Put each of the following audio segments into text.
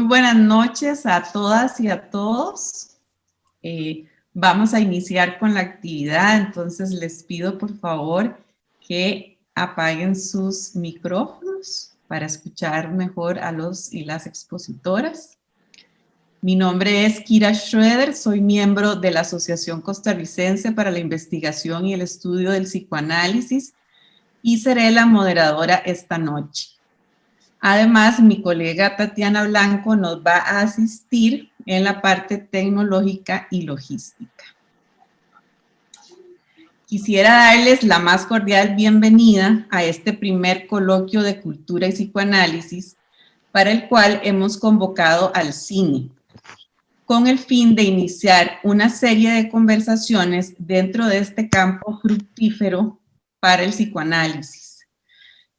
buenas noches a todas y a todos. Vamos a iniciar con la actividad, entonces les pido por favor que apaguen sus micrófonos para escuchar mejor a los y las expositoras. Mi nombre es Kira Schroeder, soy miembro de la Asociación Costarricense para la Investigación y el Estudio del Psicoanálisis y seré la moderadora esta noche. Además, mi colega Tatiana Blanco nos va a asistir en la parte tecnológica y logística. Quisiera darles la más cordial bienvenida a este primer coloquio de cultura y psicoanálisis, para el cual hemos convocado al cine, con el fin de iniciar una serie de conversaciones dentro de este campo fructífero para el psicoanálisis.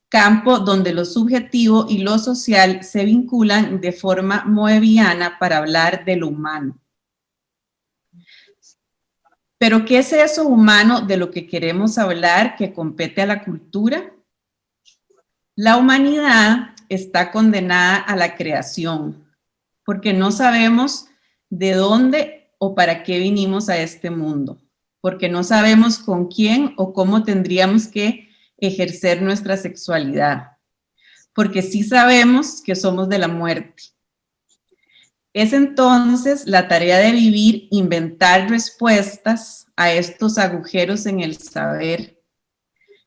Campo donde lo subjetivo y lo social se vinculan de forma moebiana para hablar de lo humano. Pero, ¿qué es eso humano de lo que queremos hablar que compete a la cultura? La humanidad está condenada a la creación, porque no sabemos de dónde o para qué vinimos a este mundo, porque no sabemos con quién o cómo tendríamos que ejercer nuestra sexualidad, porque sí sabemos que somos de la muerte. Es entonces la tarea de vivir, inventar respuestas a estos agujeros en el saber,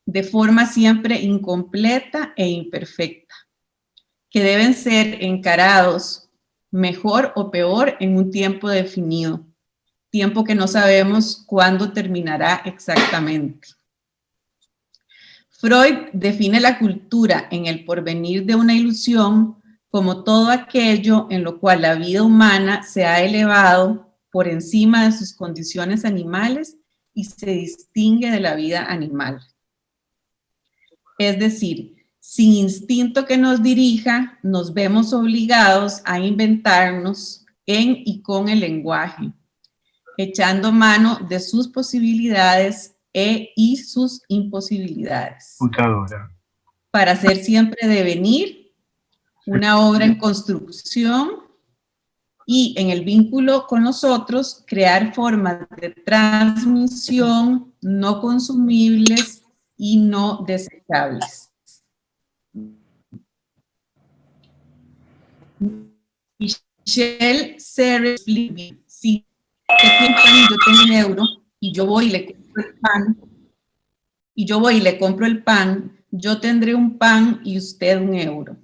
de forma siempre incompleta e imperfecta, que deben ser encarados mejor o peor en un tiempo definido, tiempo que no sabemos cuándo terminará exactamente. Freud define la cultura en el porvenir de una ilusión como todo aquello en lo cual la vida humana se ha elevado por encima de sus condiciones animales y se distingue de la vida animal. Es decir, sin instinto que nos dirija, nos vemos obligados a inventarnos en y con el lenguaje, echando mano de sus posibilidades y sus imposibilidades. Computadora. Para hacer siempre devenir una obra en construcción y en el vínculo con los otros, crear formas de transmisión no consumibles y no desechables. Michelle Serres explica, si usted tiene pan y yo tengo un euro, y yo voy y le compro el pan, yo tendré un pan y usted un euro.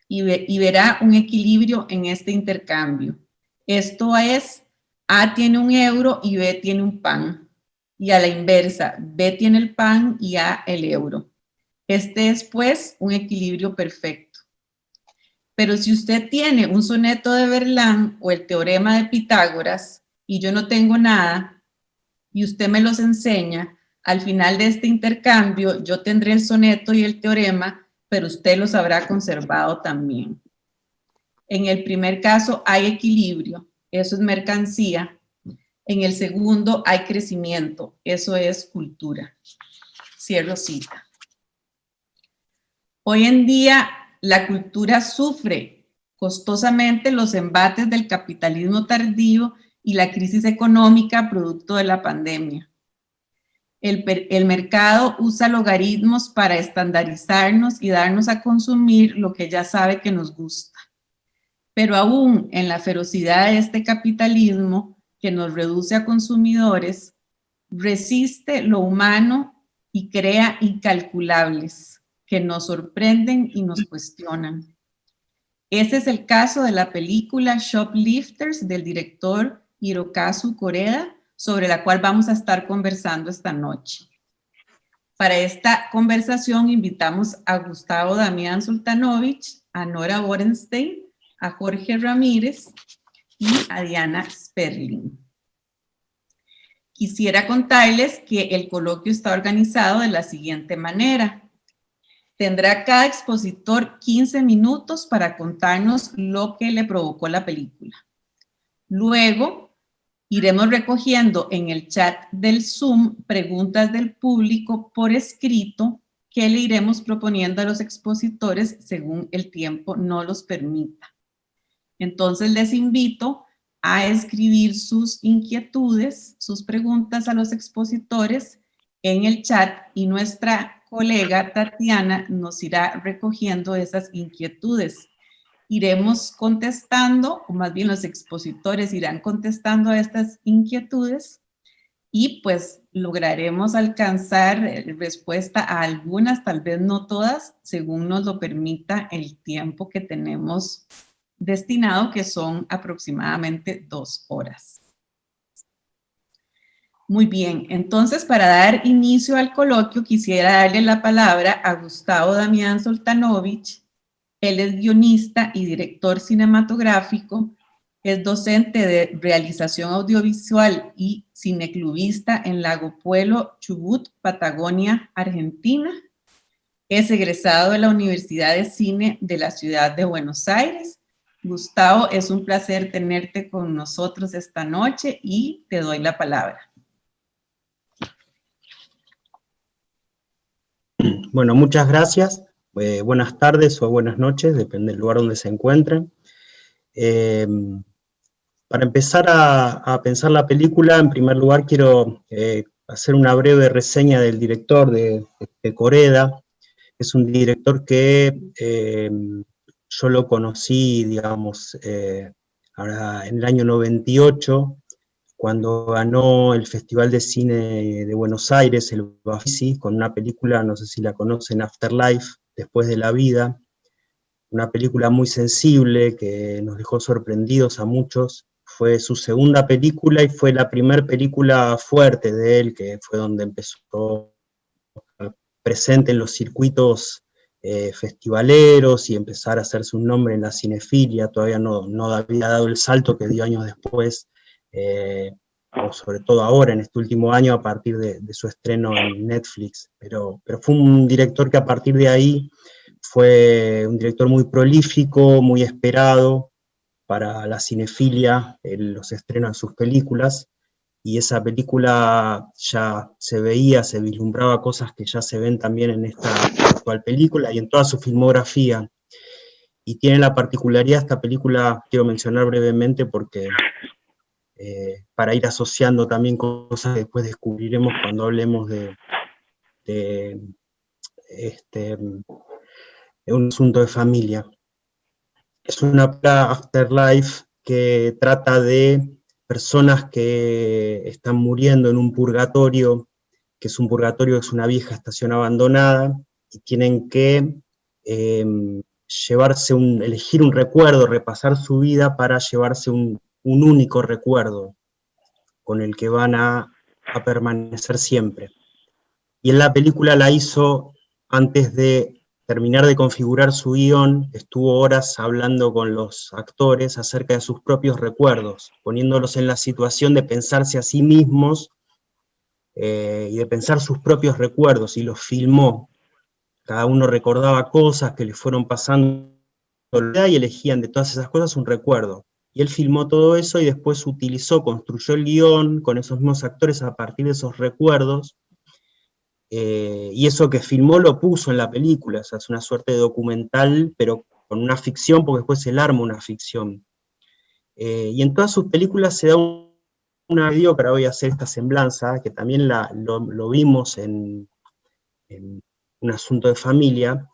Y verá un equilibrio en este intercambio. Esto es, A tiene un euro y B tiene un pan. Y a la inversa, B tiene el pan y A el euro. Este es, pues, un equilibrio perfecto. Pero si usted tiene un soneto de Verlaine o el teorema de Pitágoras y yo no tengo nada, y usted me los enseña, al final de este intercambio yo tendré el soneto y el teorema, pero usted los habrá conservado también. En el primer caso hay equilibrio, eso es mercancía. En el segundo hay crecimiento, eso es cultura. Cierro cita. Hoy en día la cultura sufre costosamente los embates del capitalismo tardío y la crisis económica producto de la pandemia. El mercado usa logaritmos para estandarizarnos y darnos a consumir lo que ya sabe que nos gusta. Pero aún en la ferocidad de este capitalismo que nos reduce a consumidores, resiste lo humano y crea incalculables que nos sorprenden y nos cuestionan. Ese es el caso de la película Shoplifters del director Hirokazu Koreda, sobre la cual vamos a estar conversando esta noche. Para esta conversación invitamos a Gustavo Damián Sultanovich, a Nora Borenstein, a Jorge Ramírez y a Diana Sperling. Quisiera contarles que el coloquio está organizado de la siguiente manera. Tendrá cada expositor 15 minutos para contarnos lo que le provocó la película. Luego, iremos recogiendo en el chat del Zoom preguntas del público por escrito que le iremos proponiendo a los expositores según el tiempo nos los permita. Entonces les invito a escribir sus inquietudes, sus preguntas a los expositores en el chat y nuestra colega Tatiana nos irá recogiendo esas inquietudes. Iremos contestando, o más bien los expositores irán contestando a estas inquietudes y pues lograremos alcanzar respuesta a algunas, tal vez no todas, según nos lo permita el tiempo que tenemos destinado, que son aproximadamente 2 horas. Muy bien, entonces para dar inicio al coloquio quisiera darle la palabra a Gustavo Damián Soltanovich. Él es guionista y director cinematográfico, es docente de realización audiovisual y cineclubista en Lago Puelo, Chubut, Patagonia, Argentina. Es egresado de la Universidad de Cine de la Ciudad de Buenos Aires. Gustavo, es un placer tenerte con nosotros esta noche y te doy la palabra. Bueno, muchas gracias. Buenas tardes o buenas noches, depende del lugar donde se encuentren. Para empezar a pensar la película, en primer lugar quiero hacer una breve reseña del director de Coreda. Es un director que yo lo conocí, digamos, ahora en el año 98, cuando ganó el Festival de Cine de Buenos Aires, el Bafisi, con una película, no sé si la conocen, Afterlife, Después de la Vida, una película muy sensible que nos dejó sorprendidos a muchos. Fue su segunda película y fue la primera película fuerte de él, que fue donde empezó presente en los circuitos festivaleros y empezar a hacerse un nombre en la cinefilia. Todavía no había dado el salto que dio años después, o sobre todo ahora, en este último año, a partir de su estreno en Netflix. Pero fue un director que a partir de ahí fue un director muy prolífico, muy esperado para la cinefilia, los estrenos de sus películas, y esa película ya se veía, se vislumbraba cosas que ya se ven también en esta actual película y en toda su filmografía. Y tiene la particularidad, esta película, quiero mencionar brevemente porque para ir asociando también cosas que después descubriremos cuando hablemos de un asunto de familia. Es una Afterlife que trata de personas que están muriendo en un purgatorio, que es un purgatorio, es una vieja estación abandonada, y tienen que elegir un recuerdo, repasar su vida para llevarse un único recuerdo con el que van a permanecer siempre. Y en la película la hizo antes de terminar de configurar su guión, estuvo horas hablando con los actores acerca de sus propios recuerdos, poniéndolos en la situación de pensarse a sí mismos y de pensar sus propios recuerdos, y los filmó. Cada uno recordaba cosas que le fueron pasando y elegían de todas esas cosas un recuerdo. Y él filmó todo eso y después construyó el guión con esos mismos actores a partir de esos recuerdos. Y eso que filmó lo puso en la película, o sea, es una suerte de documental, pero con una ficción, porque después él arma una ficción. Y en todas sus películas se da una video, que ahora voy a hacer esta semblanza, que también lo vimos en Un asunto de familia,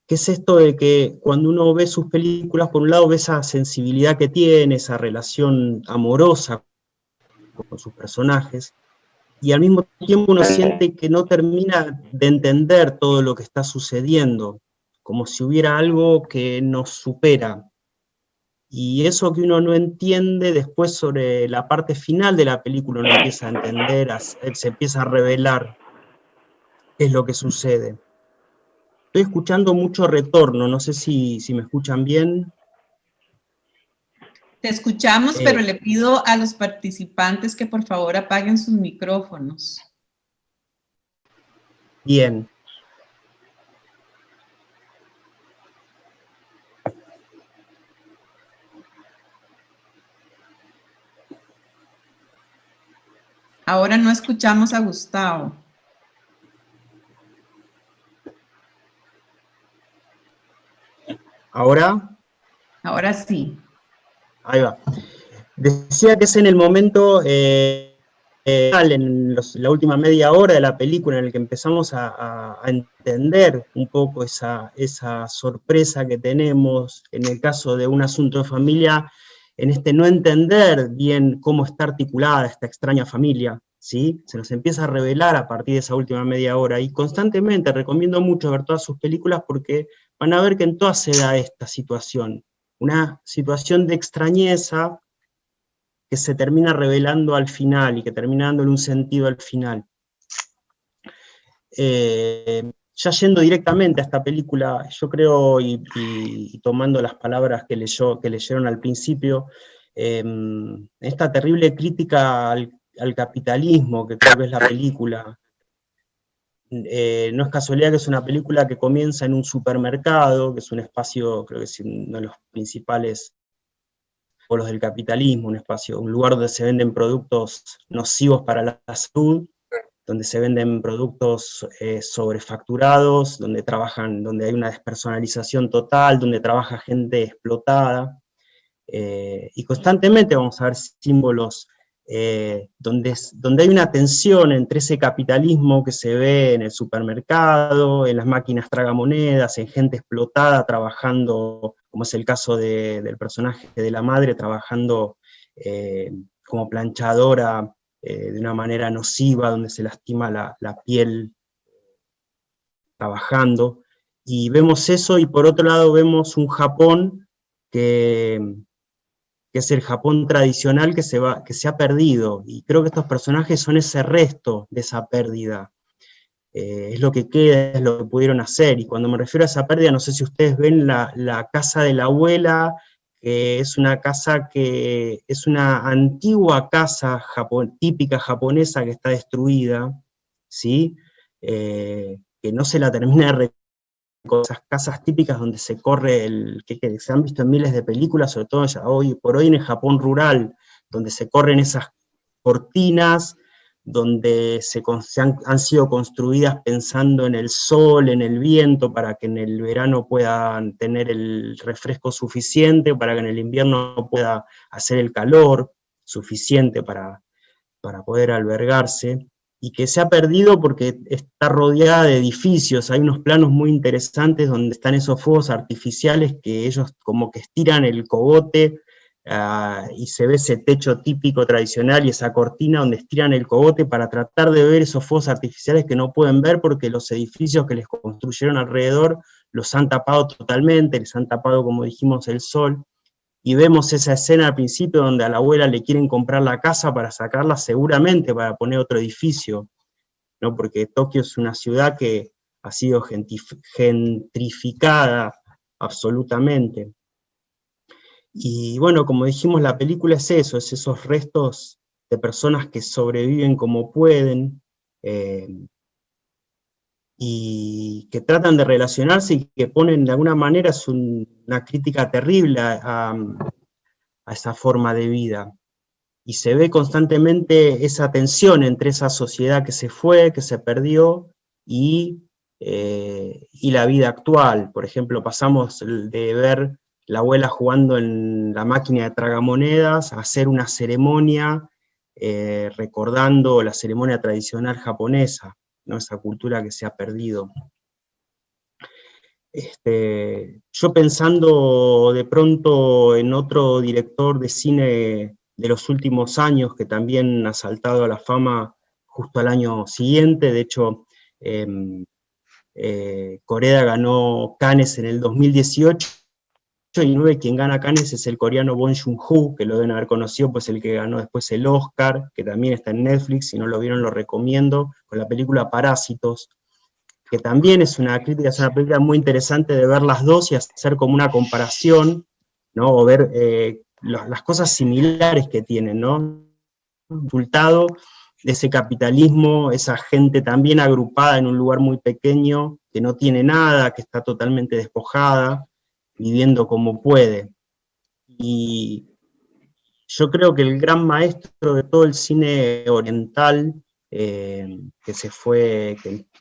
que es esto de que cuando uno ve sus películas, por un lado ve esa sensibilidad que tiene, esa relación amorosa con sus personajes, y al mismo tiempo uno siente que no termina de entender todo lo que está sucediendo, como si hubiera algo que nos supera. Y eso que uno no entiende, después sobre la parte final de la película uno empieza a entender, se empieza a revelar qué es lo que sucede. Estoy escuchando mucho retorno, no sé si me escuchan bien. Te escuchamos, pero le pido a los participantes que por favor apaguen sus micrófonos. Bien. Ahora no escuchamos a Gustavo. ¿Ahora? Ahora sí. Ahí va. Decía que es en el momento, la última media hora de la película, en el que empezamos a entender un poco esa sorpresa que tenemos en el caso de Un asunto de familia, en este no entender bien cómo está articulada esta extraña familia, ¿sí? Se nos empieza a revelar a partir de esa última media hora, y constantemente recomiendo mucho ver todas sus películas porque van a ver que en todas se da esta situación, una situación de extrañeza que se termina revelando al final y que termina dándole un sentido al final. Ya yendo directamente a esta película, yo creo, y tomando las palabras que leyeron al principio, esta terrible crítica al capitalismo, que creo que es la película, no es casualidad que es una película que comienza en un supermercado, que es un espacio, creo que es uno de los principales polos del capitalismo, un espacio, un lugar donde se venden productos nocivos para la salud, donde se venden productos sobrefacturados, donde hay una despersonalización total, donde trabaja gente explotada, y constantemente vamos a ver símbolos donde hay una tensión entre ese capitalismo que se ve en el supermercado, en las máquinas tragamonedas, en gente explotada trabajando, como es el caso del personaje de la madre, trabajando como planchadora de una manera nociva, donde se lastima la piel trabajando, y vemos eso, y por otro lado vemos un Japón que es el Japón tradicional que se ha perdido, y creo que estos personajes son ese resto de esa pérdida, es lo que queda, es lo que pudieron hacer, y cuando me refiero a esa pérdida, no sé si ustedes ven la casa de la abuela, que es una casa que es una antigua casa típica japonesa que está destruida, ¿sí? Que no se la termina de con esas casas típicas donde se corre que se han visto en miles de películas, sobre todo hoy por hoy en el Japón rural, donde se corren esas cortinas, donde han sido construidas pensando en el sol, en el viento, para que en el verano puedan tener el refresco suficiente, para que en el invierno pueda hacer el calor suficiente para poder albergarse, y que se ha perdido porque está rodeada de edificios. Hay unos planos muy interesantes donde están esos fuegos artificiales que ellos como que estiran el cogote, y se ve ese techo típico tradicional y esa cortina donde estiran el cogote para tratar de ver esos fuegos artificiales que no pueden ver porque los edificios que les construyeron alrededor los han tapado totalmente, les han tapado, como dijimos, el sol. Y vemos esa escena al principio donde a la abuela le quieren comprar la casa para sacarla, seguramente para poner otro edificio, ¿no? Porque Tokio es una ciudad que ha sido gentrificada absolutamente. Y bueno, como dijimos, la película es eso, es esos restos de personas que sobreviven como pueden, y que tratan de relacionarse, y que ponen de alguna manera, es una crítica terrible a esa forma de vida. Y se ve constantemente esa tensión entre esa sociedad que se fue, que se perdió, y la vida actual. Por ejemplo, pasamos de ver la abuela jugando en la máquina de tragamonedas a hacer una ceremonia recordando la ceremonia tradicional japonesa, ¿no? Esa cultura que se ha perdido. Yo pensando de pronto en otro director de cine de los últimos años que también ha saltado a la fama justo al año siguiente, de hecho, Koreda ganó Cannes en el 2018, y quien gana Cannes es el coreano Bong Joon-ho, que lo deben haber conocido, pues el que ganó después el Oscar, que también está en Netflix, si no lo vieron lo recomiendo, con la película Parásitos, que también es una crítica, es una película muy interesante de ver las dos y hacer como una comparación, ¿no? O ver las cosas similares que tienen, ¿no? Resultado de ese capitalismo, esa gente también agrupada en un lugar muy pequeño, que no tiene nada, que está totalmente despojada, viviendo como puede. Y yo creo que el gran maestro de todo el cine oriental, que se fue,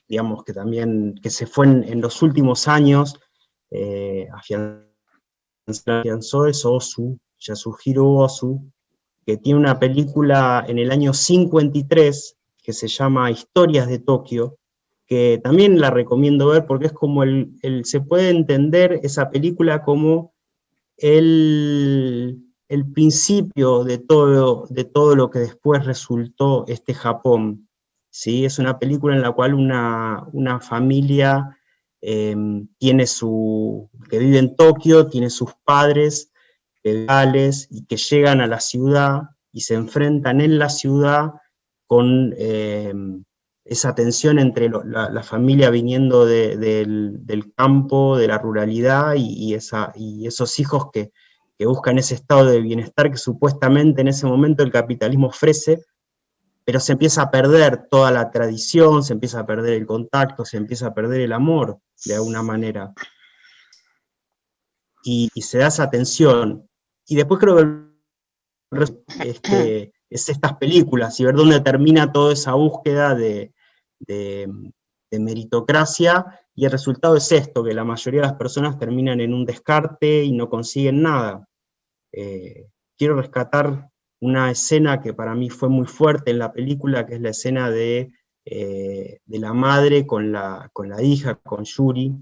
digamos que también, que se fue en los últimos años, afianzó, es Ozu, Yasuhiro Ozu, que tiene una película en el año 53 que se llama Historias de Tokio, que también la recomiendo ver porque es como se puede entender esa película como el principio de todo lo que después resultó este Japón, ¿sí? Es una película en la cual una familia que vive en Tokio, tiene sus padres legales y que llegan a la ciudad y se enfrentan en la ciudad con esa tensión entre la familia viniendo del campo, de la ruralidad, y esos hijos que buscan ese estado de bienestar que supuestamente en ese momento el capitalismo ofrece, pero se empieza a perder toda la tradición, se empieza a perder el contacto, se empieza a perder el amor, de alguna manera. Y se da esa tensión. Y después creo que es estas películas, y ver dónde termina toda esa búsqueda de meritocracia, y el resultado es esto, que la mayoría de las personas terminan en un descarte y no consiguen nada. Quiero rescatar una escena que para mí fue muy fuerte en la película, que es la escena de la madre con la hija, con Yuri,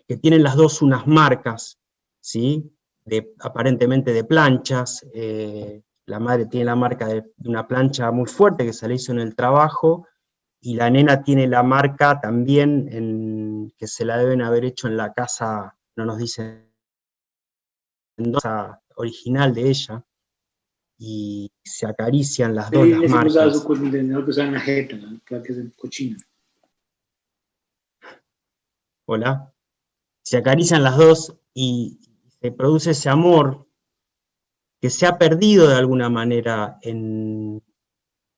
que tienen las dos unas marcas, ¿sí? Aparentemente de planchas. La madre tiene la marca de una plancha muy fuerte que se le hizo en el trabajo, y la nena tiene la marca también que se la deben haber hecho en la casa, no nos dicen, original de ella, y se acarician las dos las marcas. Hola. Se acarician las dos y se produce ese amor que se ha perdido de alguna manera en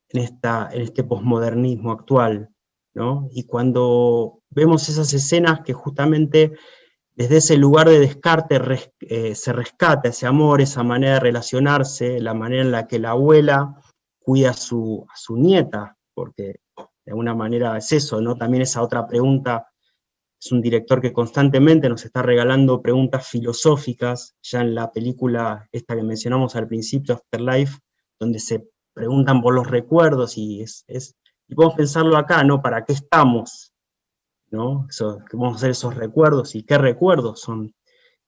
este posmodernismo actual, ¿no? Y cuando vemos esas escenas que justamente desde ese lugar de descarte se rescata ese amor, esa manera de relacionarse, la manera en la que la abuela cuida a su nieta, porque de alguna manera es eso, ¿no? También esa otra pregunta. Es un director que constantemente nos está regalando preguntas filosóficas, ya en la película esta que mencionamos al principio, Afterlife, donde se preguntan por los recuerdos, y podemos pensarlo acá, ¿no? ¿Para qué estamos? ¿No? ¿Qué vamos a hacer esos recuerdos? ¿Y qué recuerdos son?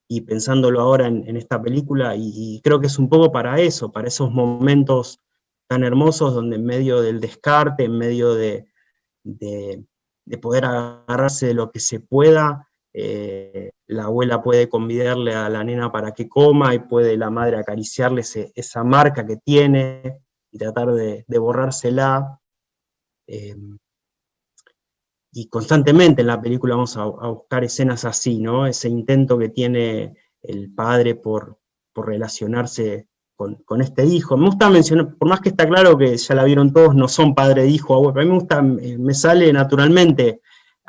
Y pensándolo ahora en esta película, y creo que es un poco para eso, para esos momentos tan hermosos donde en medio del descarte, en medio de poder agarrarse de lo que se pueda, la abuela puede convidarle a la nena para que coma, y puede la madre acariciarle esa marca que tiene y tratar de borrársela. Y constantemente en la película vamos a buscar escenas así, ¿no? Ese intento que tiene el padre por relacionarse con este hijo. Me gusta mencionar, por más que está claro que ya la vieron todos, no son padre e hijo, a mí me gusta, me sale naturalmente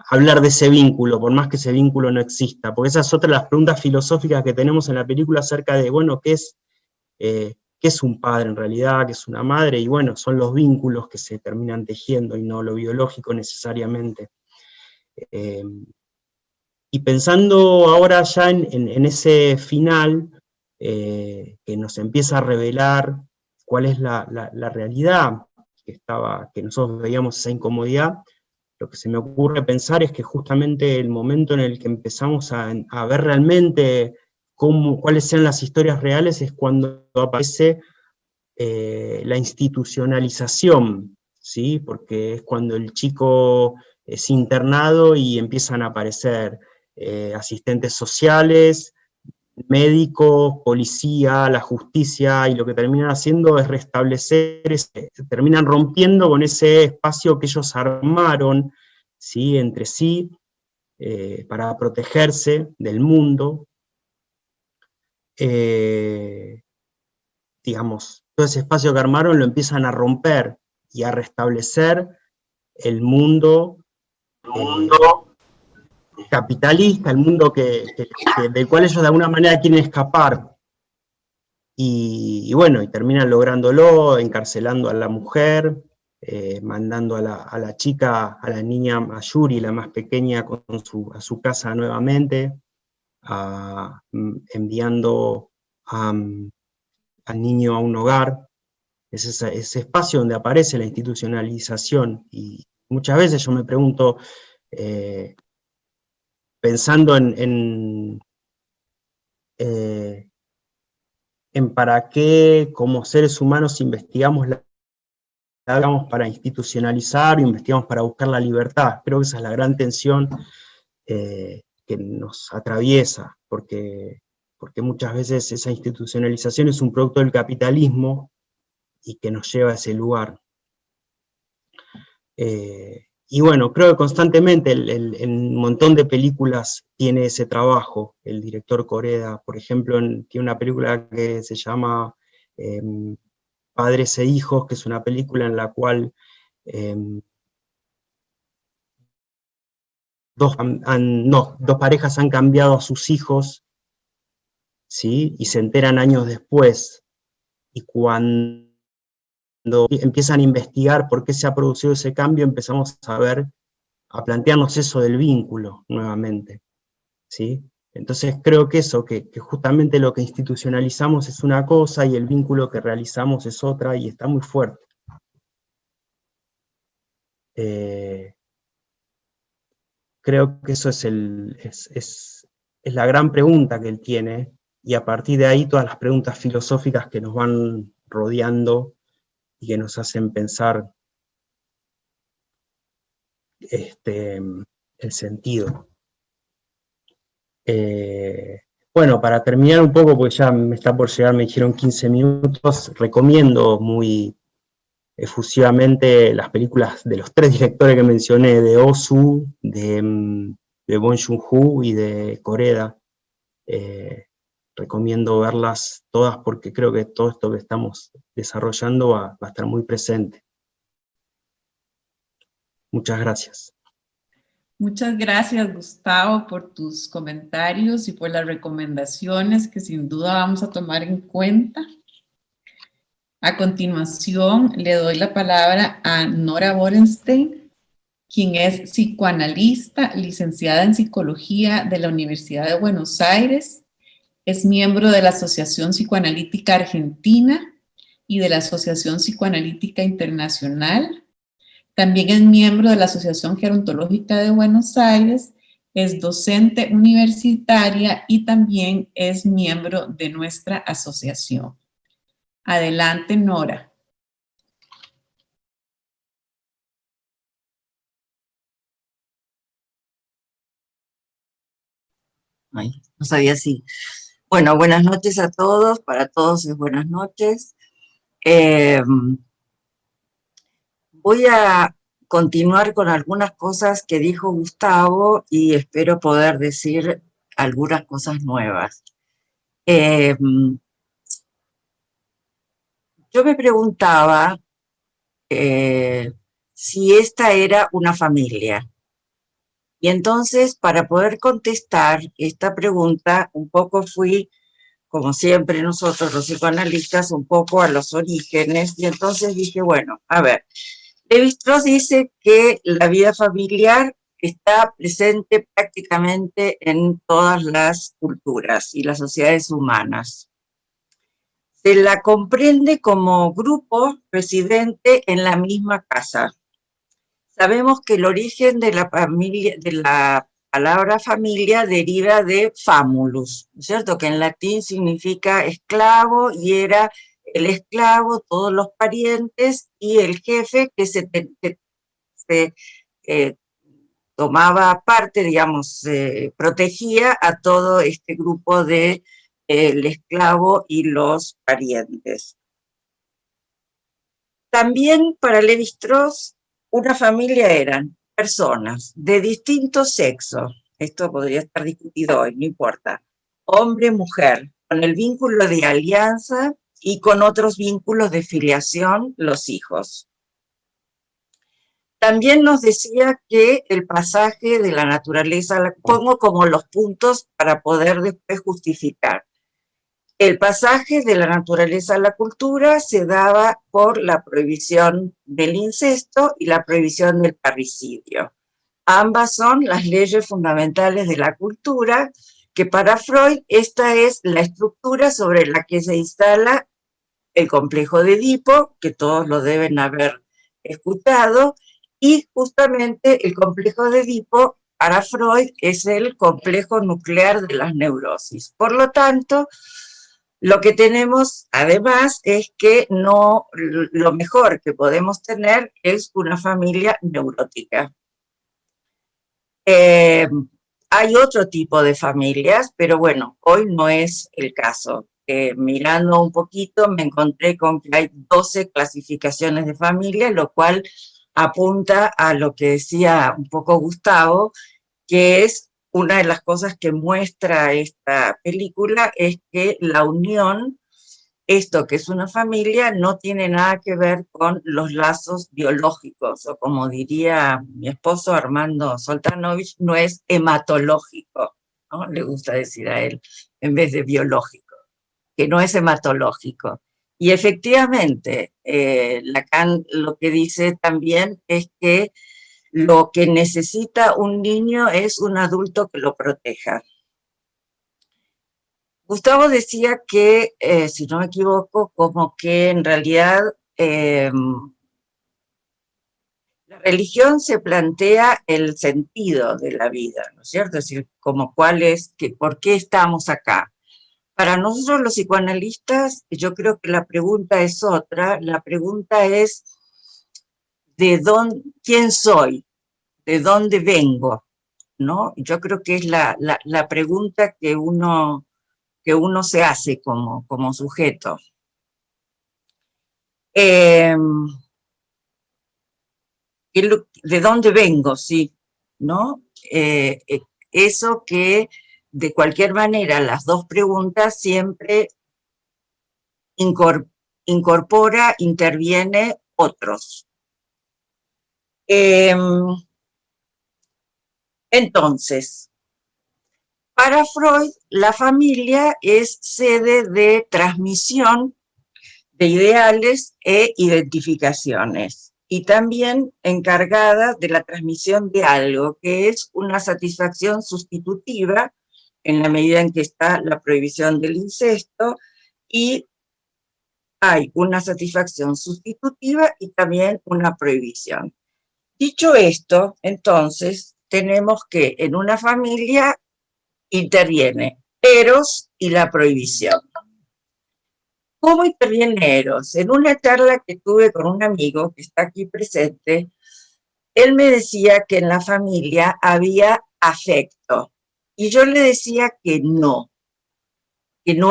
hablar de ese vínculo, por más que ese vínculo no exista, porque esas son otras las preguntas filosóficas que tenemos en la película acerca de, bueno, ¿qué es un padre en realidad? ¿Qué es una madre? Y bueno, son los vínculos que se terminan tejiendo y no lo biológico necesariamente. Y pensando ahora ya en ese final, que nos empieza a revelar cuál es la realidad, que nosotros veíamos esa incomodidad, lo que se me ocurre pensar es que justamente el momento en el que empezamos a ver realmente cuáles eran las historias reales es cuando aparece la institucionalización, ¿sí? Porque es cuando el chico es internado y empiezan a aparecer asistentes sociales, médicos, policía, la justicia, y lo que terminan haciendo es restablecer, terminan rompiendo con ese espacio que ellos armaron, ¿sí? Entre sí, para protegerse del mundo. Digamos, todo ese espacio que armaron lo empiezan a romper y a restablecer el mundo capitalista, el mundo del cual ellos de alguna manera quieren escapar. Y bueno, y terminan lográndolo, encarcelando a la mujer, mandando a la chica, a la niña, a Yuri, la más pequeña, a su casa nuevamente, enviando al niño a un hogar, es ese espacio donde aparece la institucionalización, y muchas veces yo me pregunto, pensando en para qué como seres humanos investigamos para institucionalizar, o investigamos para buscar la libertad. Creo que esa es la gran tensión que nos atraviesa, porque muchas veces esa institucionalización es un producto del capitalismo y que nos lleva a ese lugar. Y bueno, creo que constantemente un montón de películas tiene ese trabajo. El director Koreda, por ejemplo, tiene una película que se llama Padres e Hijos, que es una película en la cual dos parejas han cambiado a sus hijos, ¿sí? Y se enteran años después, y cuando empiezan a investigar por qué se ha producido ese cambio, empezamos a plantearnos eso del vínculo nuevamente, ¿sí? Entonces creo que eso, que justamente lo que institucionalizamos es una cosa y el vínculo que realizamos es otra, y está muy fuerte. Creo que eso es la gran pregunta que él tiene, y a partir de ahí todas las preguntas filosóficas que nos van rodeando y que nos hacen pensar el sentido. Bueno, para terminar un poco, porque ya me está por llegar, me dijeron 15 minutos, recomiendo muy efusivamente las películas de los 3 directores que mencioné, de Ozu, de Bong Joon-ho y de Koreda. Recomiendo verlas todas porque creo que todo esto que estamos desarrollando va a estar muy presente. Muchas gracias. Muchas gracias, Gustavo, por tus comentarios y por las recomendaciones que sin duda vamos a tomar en cuenta. A continuación, le doy la palabra a Nora Borenstein, quien es psicoanalista, licenciada en Psicología de la Universidad de Buenos Aires, es miembro de la Asociación Psicoanalítica Argentina y de la Asociación Psicoanalítica Internacional. También es miembro de la Asociación Gerontológica de Buenos Aires, es docente universitaria y también es miembro de nuestra asociación. Adelante, Nora. Ay, no sabía si. Bueno, buenas noches a todos, para todos es buenas noches. Voy a continuar con algunas cosas que dijo Gustavo y espero poder decir algunas cosas nuevas. Yo me preguntaba si esta era una familia. Y entonces, para poder contestar esta pregunta, un poco fui, como siempre nosotros los psicoanalistas, un poco a los orígenes, y entonces dije, bueno, a ver, Lévi-Strauss dice que la vida familiar está presente prácticamente en todas las culturas y las sociedades humanas. Se la comprende como grupo residente en la misma casa. Sabemos que el origen de la familia, de la palabra familia deriva de famulus, ¿cierto? Que en latín significa esclavo y era el esclavo, todos los parientes y el jefe que se tomaba parte, digamos, protegía a todo este grupo de el esclavo y los parientes. También para Lévi-Strauss una familia eran personas de distinto sexo, esto podría estar discutido hoy, no importa, hombre, mujer, con el vínculo de alianza y con otros vínculos de filiación, los hijos. También nos decía que el pasaje de la naturaleza, pongo como los puntos para poder después justificar. El pasaje de la naturaleza a la cultura se daba por la prohibición del incesto y la prohibición del parricidio. Ambas son las leyes fundamentales de la cultura que para Freud esta es la estructura sobre la que se instala el complejo de Edipo, que todos lo deben haber escuchado, y justamente el complejo de Edipo para Freud es el complejo nuclear de las neurosis. Por lo tanto, lo que tenemos además es que no, lo mejor que podemos tener es una familia neurótica. Hay otro tipo de familias, pero bueno, hoy no es el caso. Mirando un poquito me encontré con que hay 12 clasificaciones de familia, lo cual apunta a lo que decía un poco Gustavo, que es una de las cosas que muestra esta película, es que la unión, esto que es una familia, no tiene nada que ver con los lazos biológicos, o como diría mi esposo Armando Soltanovich, no es hematológico, ¿no? Le gusta decir a él, en vez de biológico, que no es hematológico. Y efectivamente, Lacan lo que dice también es que lo que necesita un niño es un adulto que lo proteja. Gustavo decía que, si no me equivoco, como que en realidad la religión se plantea el sentido de la vida, ¿no es cierto? Es decir, como cuál es, por qué estamos acá. Para nosotros los psicoanalistas, yo creo que la pregunta es otra. La pregunta es, ¿quién soy? ¿De dónde vengo? ¿No? Yo creo que es la pregunta que uno se hace como sujeto. ¿De dónde vengo? Sí, ¿no? Eso que de cualquier manera las dos preguntas siempre incorpora, interviene otros. Entonces, para Freud, la familia es sede de transmisión de ideales e identificaciones, y también encargada de la transmisión de algo, que es una satisfacción sustitutiva, en la medida en que está la prohibición del incesto, y hay una satisfacción sustitutiva y también una prohibición. Dicho esto, entonces, tenemos que en una familia interviene Eros y la prohibición. ¿Cómo interviene Eros? En una charla que tuve con un amigo que está aquí presente, él me decía que en la familia había afecto, y yo le decía que no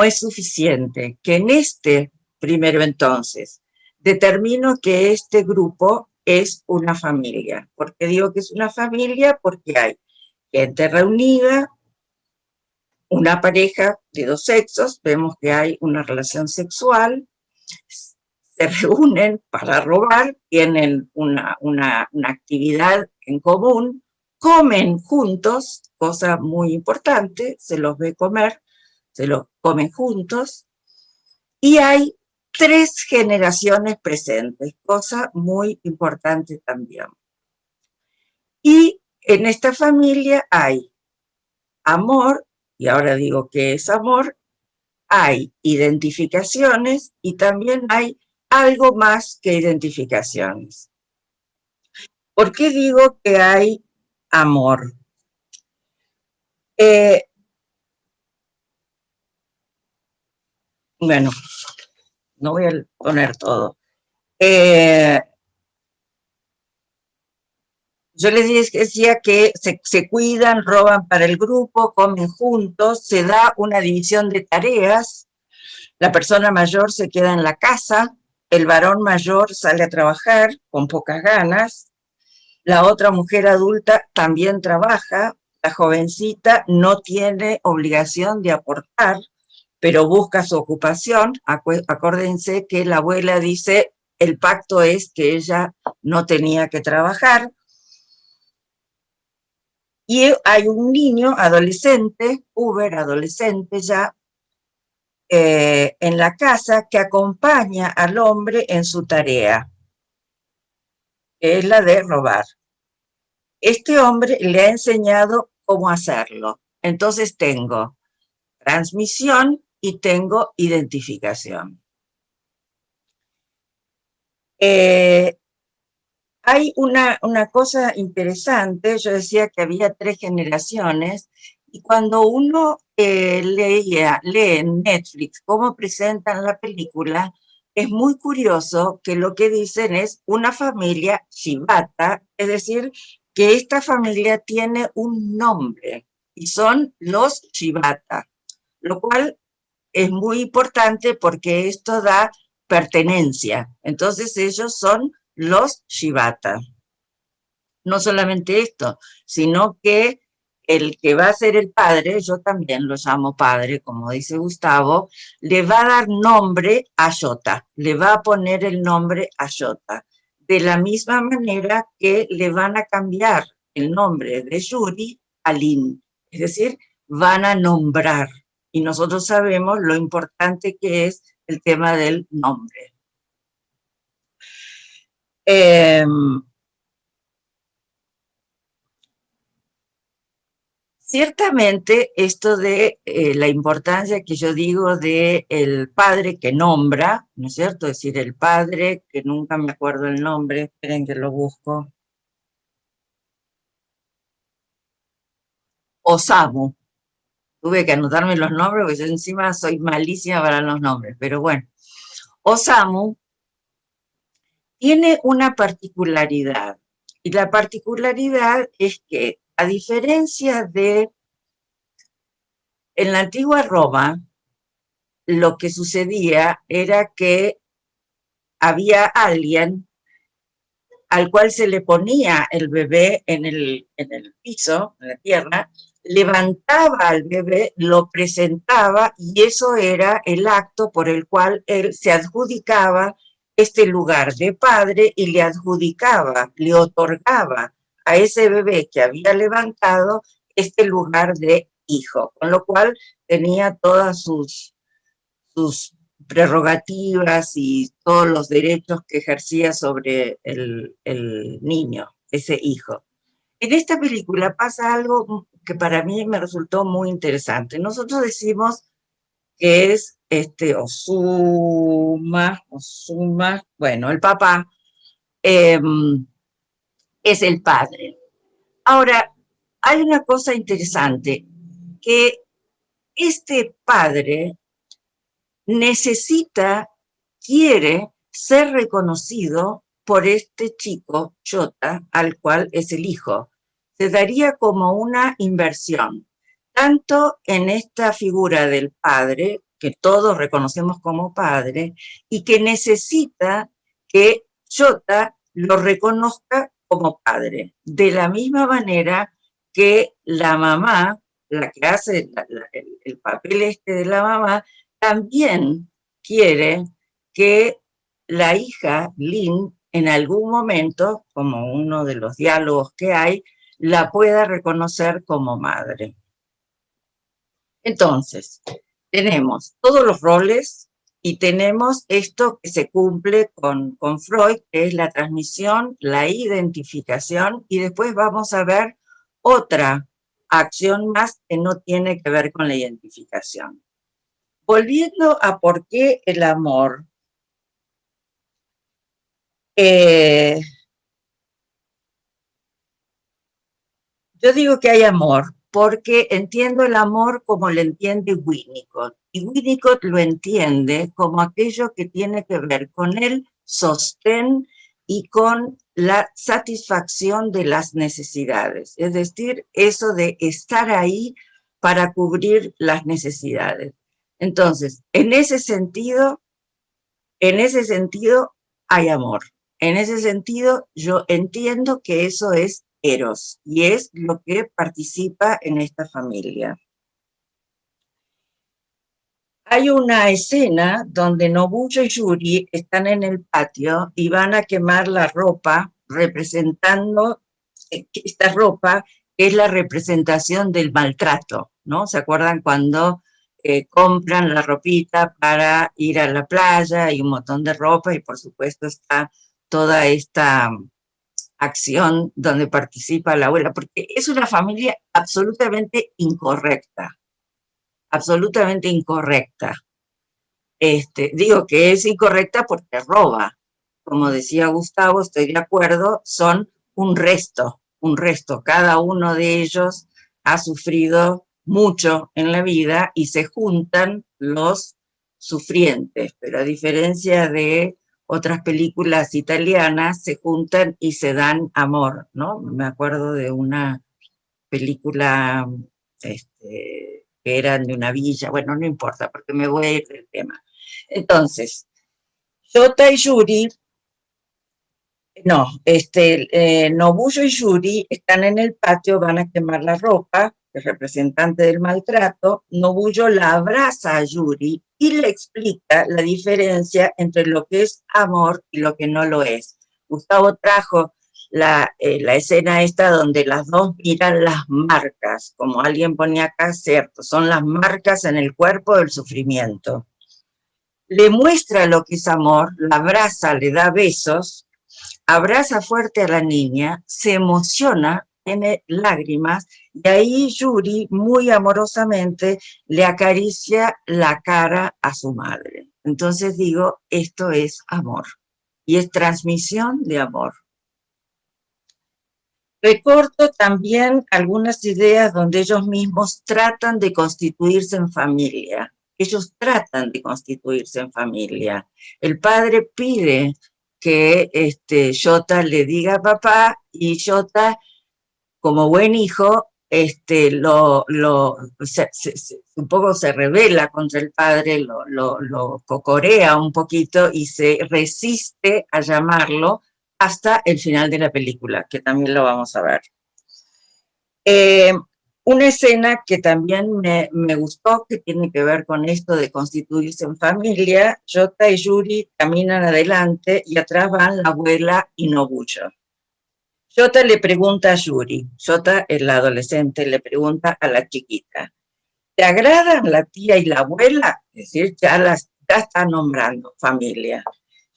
es suficiente, que en este primero entonces determino que este grupo es una familia. ¿Por qué digo que es una familia? Porque hay gente reunida, una pareja de dos sexos, vemos que hay una relación sexual, se reúnen para robar, tienen una actividad en común, comen juntos, cosa muy importante, se los ve comer, se los comen juntos, y hay 3 generaciones presentes, cosa muy importante también. Y en esta familia hay amor, y ahora digo que es amor, hay identificaciones y también hay algo más que identificaciones. ¿Por qué digo que hay amor? Bueno, no voy a poner todo. Yo les decía que se cuidan, roban para el grupo, comen juntos, se da una división de tareas, la persona mayor se queda en la casa, el varón mayor sale a trabajar con pocas ganas, la otra mujer adulta también trabaja, la jovencita no tiene obligación de aportar, pero busca su ocupación. Acuérdense que la abuela dice, el pacto es que ella no tenía que trabajar. Y hay un niño adolescente, adolescente ya, en la casa que acompaña al hombre en su tarea, que es la de robar. Este hombre le ha enseñado cómo hacerlo. Entonces tengo transmisión y tengo identificación. Hay una cosa interesante, yo decía que había 3 generaciones, y cuando uno lee en Netflix cómo presentan la película, es muy curioso que lo que dicen es una familia Shibata, es decir, que esta familia tiene un nombre, y son los Shibata, lo cual es muy importante porque esto da pertenencia. Entonces ellos son los Shibata. No solamente esto, sino que el que va a ser el padre, yo también lo llamo padre, como dice Gustavo, le va a dar nombre a Yota, le va a poner el nombre a Yota, de la misma manera que le van a cambiar el nombre de Yuri a Lin, es decir, van a nombrar, y nosotros sabemos lo importante que es el tema del nombre. Ciertamente esto de la importancia que yo digo de el padre que nombra, ¿no es cierto? Es decir, el padre, que nunca me acuerdo el nombre, esperen que lo busco. Osamu. Tuve que anotarme los nombres porque yo encima soy malísima para los nombres, pero bueno. Osamu tiene una particularidad, y la particularidad es que, a diferencia de en la antigua Roma, lo que sucedía era que había alguien al cual se le ponía el bebé en el piso, en la tierra, levantaba al bebé, lo presentaba, y eso era el acto por el cual él se adjudicaba este lugar de padre y le adjudicaba, le otorgaba a ese bebé que había levantado este lugar de hijo, con lo cual tenía todas sus prerrogativas y todos los derechos que ejercía sobre el niño, ese hijo. En esta película pasa algo que para mí me resultó muy interesante. Nosotros decimos que es Ozuma, bueno, el papá es el padre. Ahora, hay una cosa interesante, que este padre quiere ser reconocido por este chico, Yota, al cual es el hijo. Se daría como una inversión, tanto en esta figura del padre, que todos reconocemos como padre, y que necesita que Yota lo reconozca como padre, de la misma manera que la mamá, la que hace el papel de la mamá, también quiere que la hija, Lin, en algún momento, como uno de los diálogos que hay, la pueda reconocer como madre. Entonces, tenemos todos los roles y tenemos esto que se cumple con Freud, que es la transmisión, la identificación, y después vamos a ver otra acción más que no tiene que ver con la identificación. Volviendo a por qué el amor, yo digo que hay amor porque entiendo el amor como lo entiende Winnicott, y Winnicott lo entiende como aquello que tiene que ver con el sostén y con la satisfacción de las necesidades, es decir, eso de estar ahí para cubrir las necesidades. Entonces, en ese sentido hay amor. En ese sentido, yo entiendo que eso es Eros, y es lo que participa en esta familia. Hay una escena donde Nobuyo y Yuri están en el patio y van a quemar la ropa, representando esta ropa, que es la representación del maltrato, ¿no? ¿Se acuerdan cuando compran la ropita para ir a la playa y un montón de ropa, y por supuesto está toda esta acción donde participa la abuela, porque es una familia absolutamente incorrecta. absolutamente incorrecta. Digo que es incorrecta porque roba. Como decía Gustavo, estoy de acuerdo, son un resto. Cada uno de ellos ha sufrido mucho en la vida y se juntan los sufrientes, pero a diferencia de otras películas italianas, se juntan y se dan amor, ¿no? Me acuerdo de una película que eran de una villa, bueno, no importa, porque me voy a ir del tema. Entonces, Shota y Yuri, Nobuyo y Yuri están en el patio, van a quemar la ropa, el representante del maltrato. Nobuyo la abraza a Yuri y le explica la diferencia entre lo que es amor y lo que no lo es. Gustavo trajo la escena esta donde las dos miran las marcas, como alguien ponía acá, cierto, son las marcas en el cuerpo del sufrimiento. Le muestra lo que es amor, la abraza, le da besos, abraza fuerte a la niña, se emociona, tiene lágrimas, y ahí Yuri muy amorosamente le acaricia la cara a su madre. Entonces digo, esto es amor, y es transmisión de amor. Recorto también algunas ideas donde ellos mismos tratan de constituirse en familia. Ellos tratan de constituirse en familia. El padre pide que Shota le diga a papá y Shota, como buen hijo, un poco se rebela contra el padre, lo cocorea un poquito y se resiste a llamarlo hasta el final de la película, que también lo vamos a ver. Una escena que también me gustó, que tiene que ver con esto de constituirse en familia. Shota y Yuri caminan adelante y atrás van la abuela y Nobuyo. Shota le pregunta a Yuri, Shota, el adolescente, le pregunta a la chiquita, ¿te agradan la tía y la abuela? Es decir, ya está nombrando familia.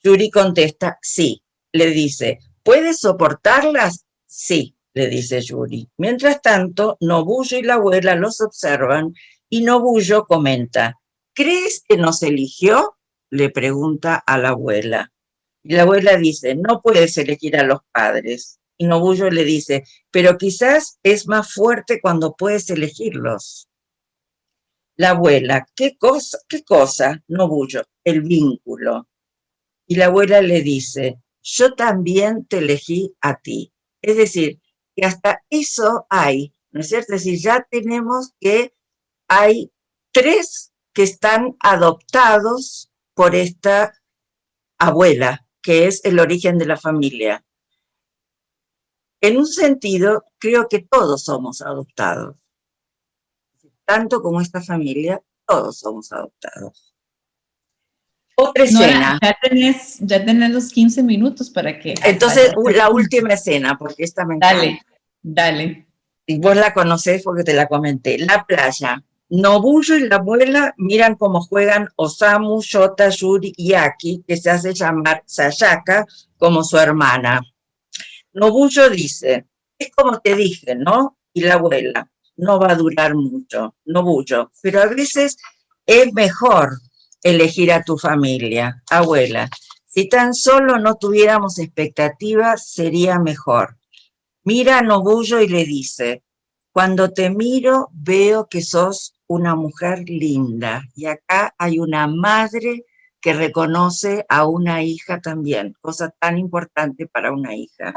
Yuri contesta, sí. Le dice, ¿puedes soportarlas? Sí, le dice Yuri. Mientras tanto, Nobuyo y la abuela los observan y Nobuyo comenta, ¿crees que nos eligió? Le pregunta a la abuela. Y la abuela dice, no puedes elegir a los padres. Y Nobuyo le dice, pero quizás es más fuerte cuando puedes elegirlos. La abuela, ¿qué cosa? Nobuyo, el vínculo. Y la abuela le dice, yo también te elegí a ti. Es decir, que hasta eso hay, ¿no es cierto? Es decir, ya tenemos que hay 3 que están adoptados por esta abuela, que es el origen de la familia. En un sentido, creo que todos somos adoptados. Tanto como esta familia, todos somos adoptados. Otra escena. Nora, ya tenés los 15 minutos para que... Entonces, la última escena, porque esta me encanta. Dale. Y vos la conocés porque te la comenté. La playa. Nobuyo y la abuela miran cómo juegan Osamu, Shota, Yuri y Aki, que se hace llamar Sayaka, como su hermana. Nobuyo dice, es como te dije, ¿no? Y la abuela, no va a durar mucho, Nobuyo, pero a veces es mejor elegir a tu familia, abuela. Si tan solo no tuviéramos expectativas, sería mejor. Mira a Nobuyo y le dice, cuando te miro veo que sos una mujer linda. Y acá hay una madre que reconoce a una hija también, cosa tan importante para una hija.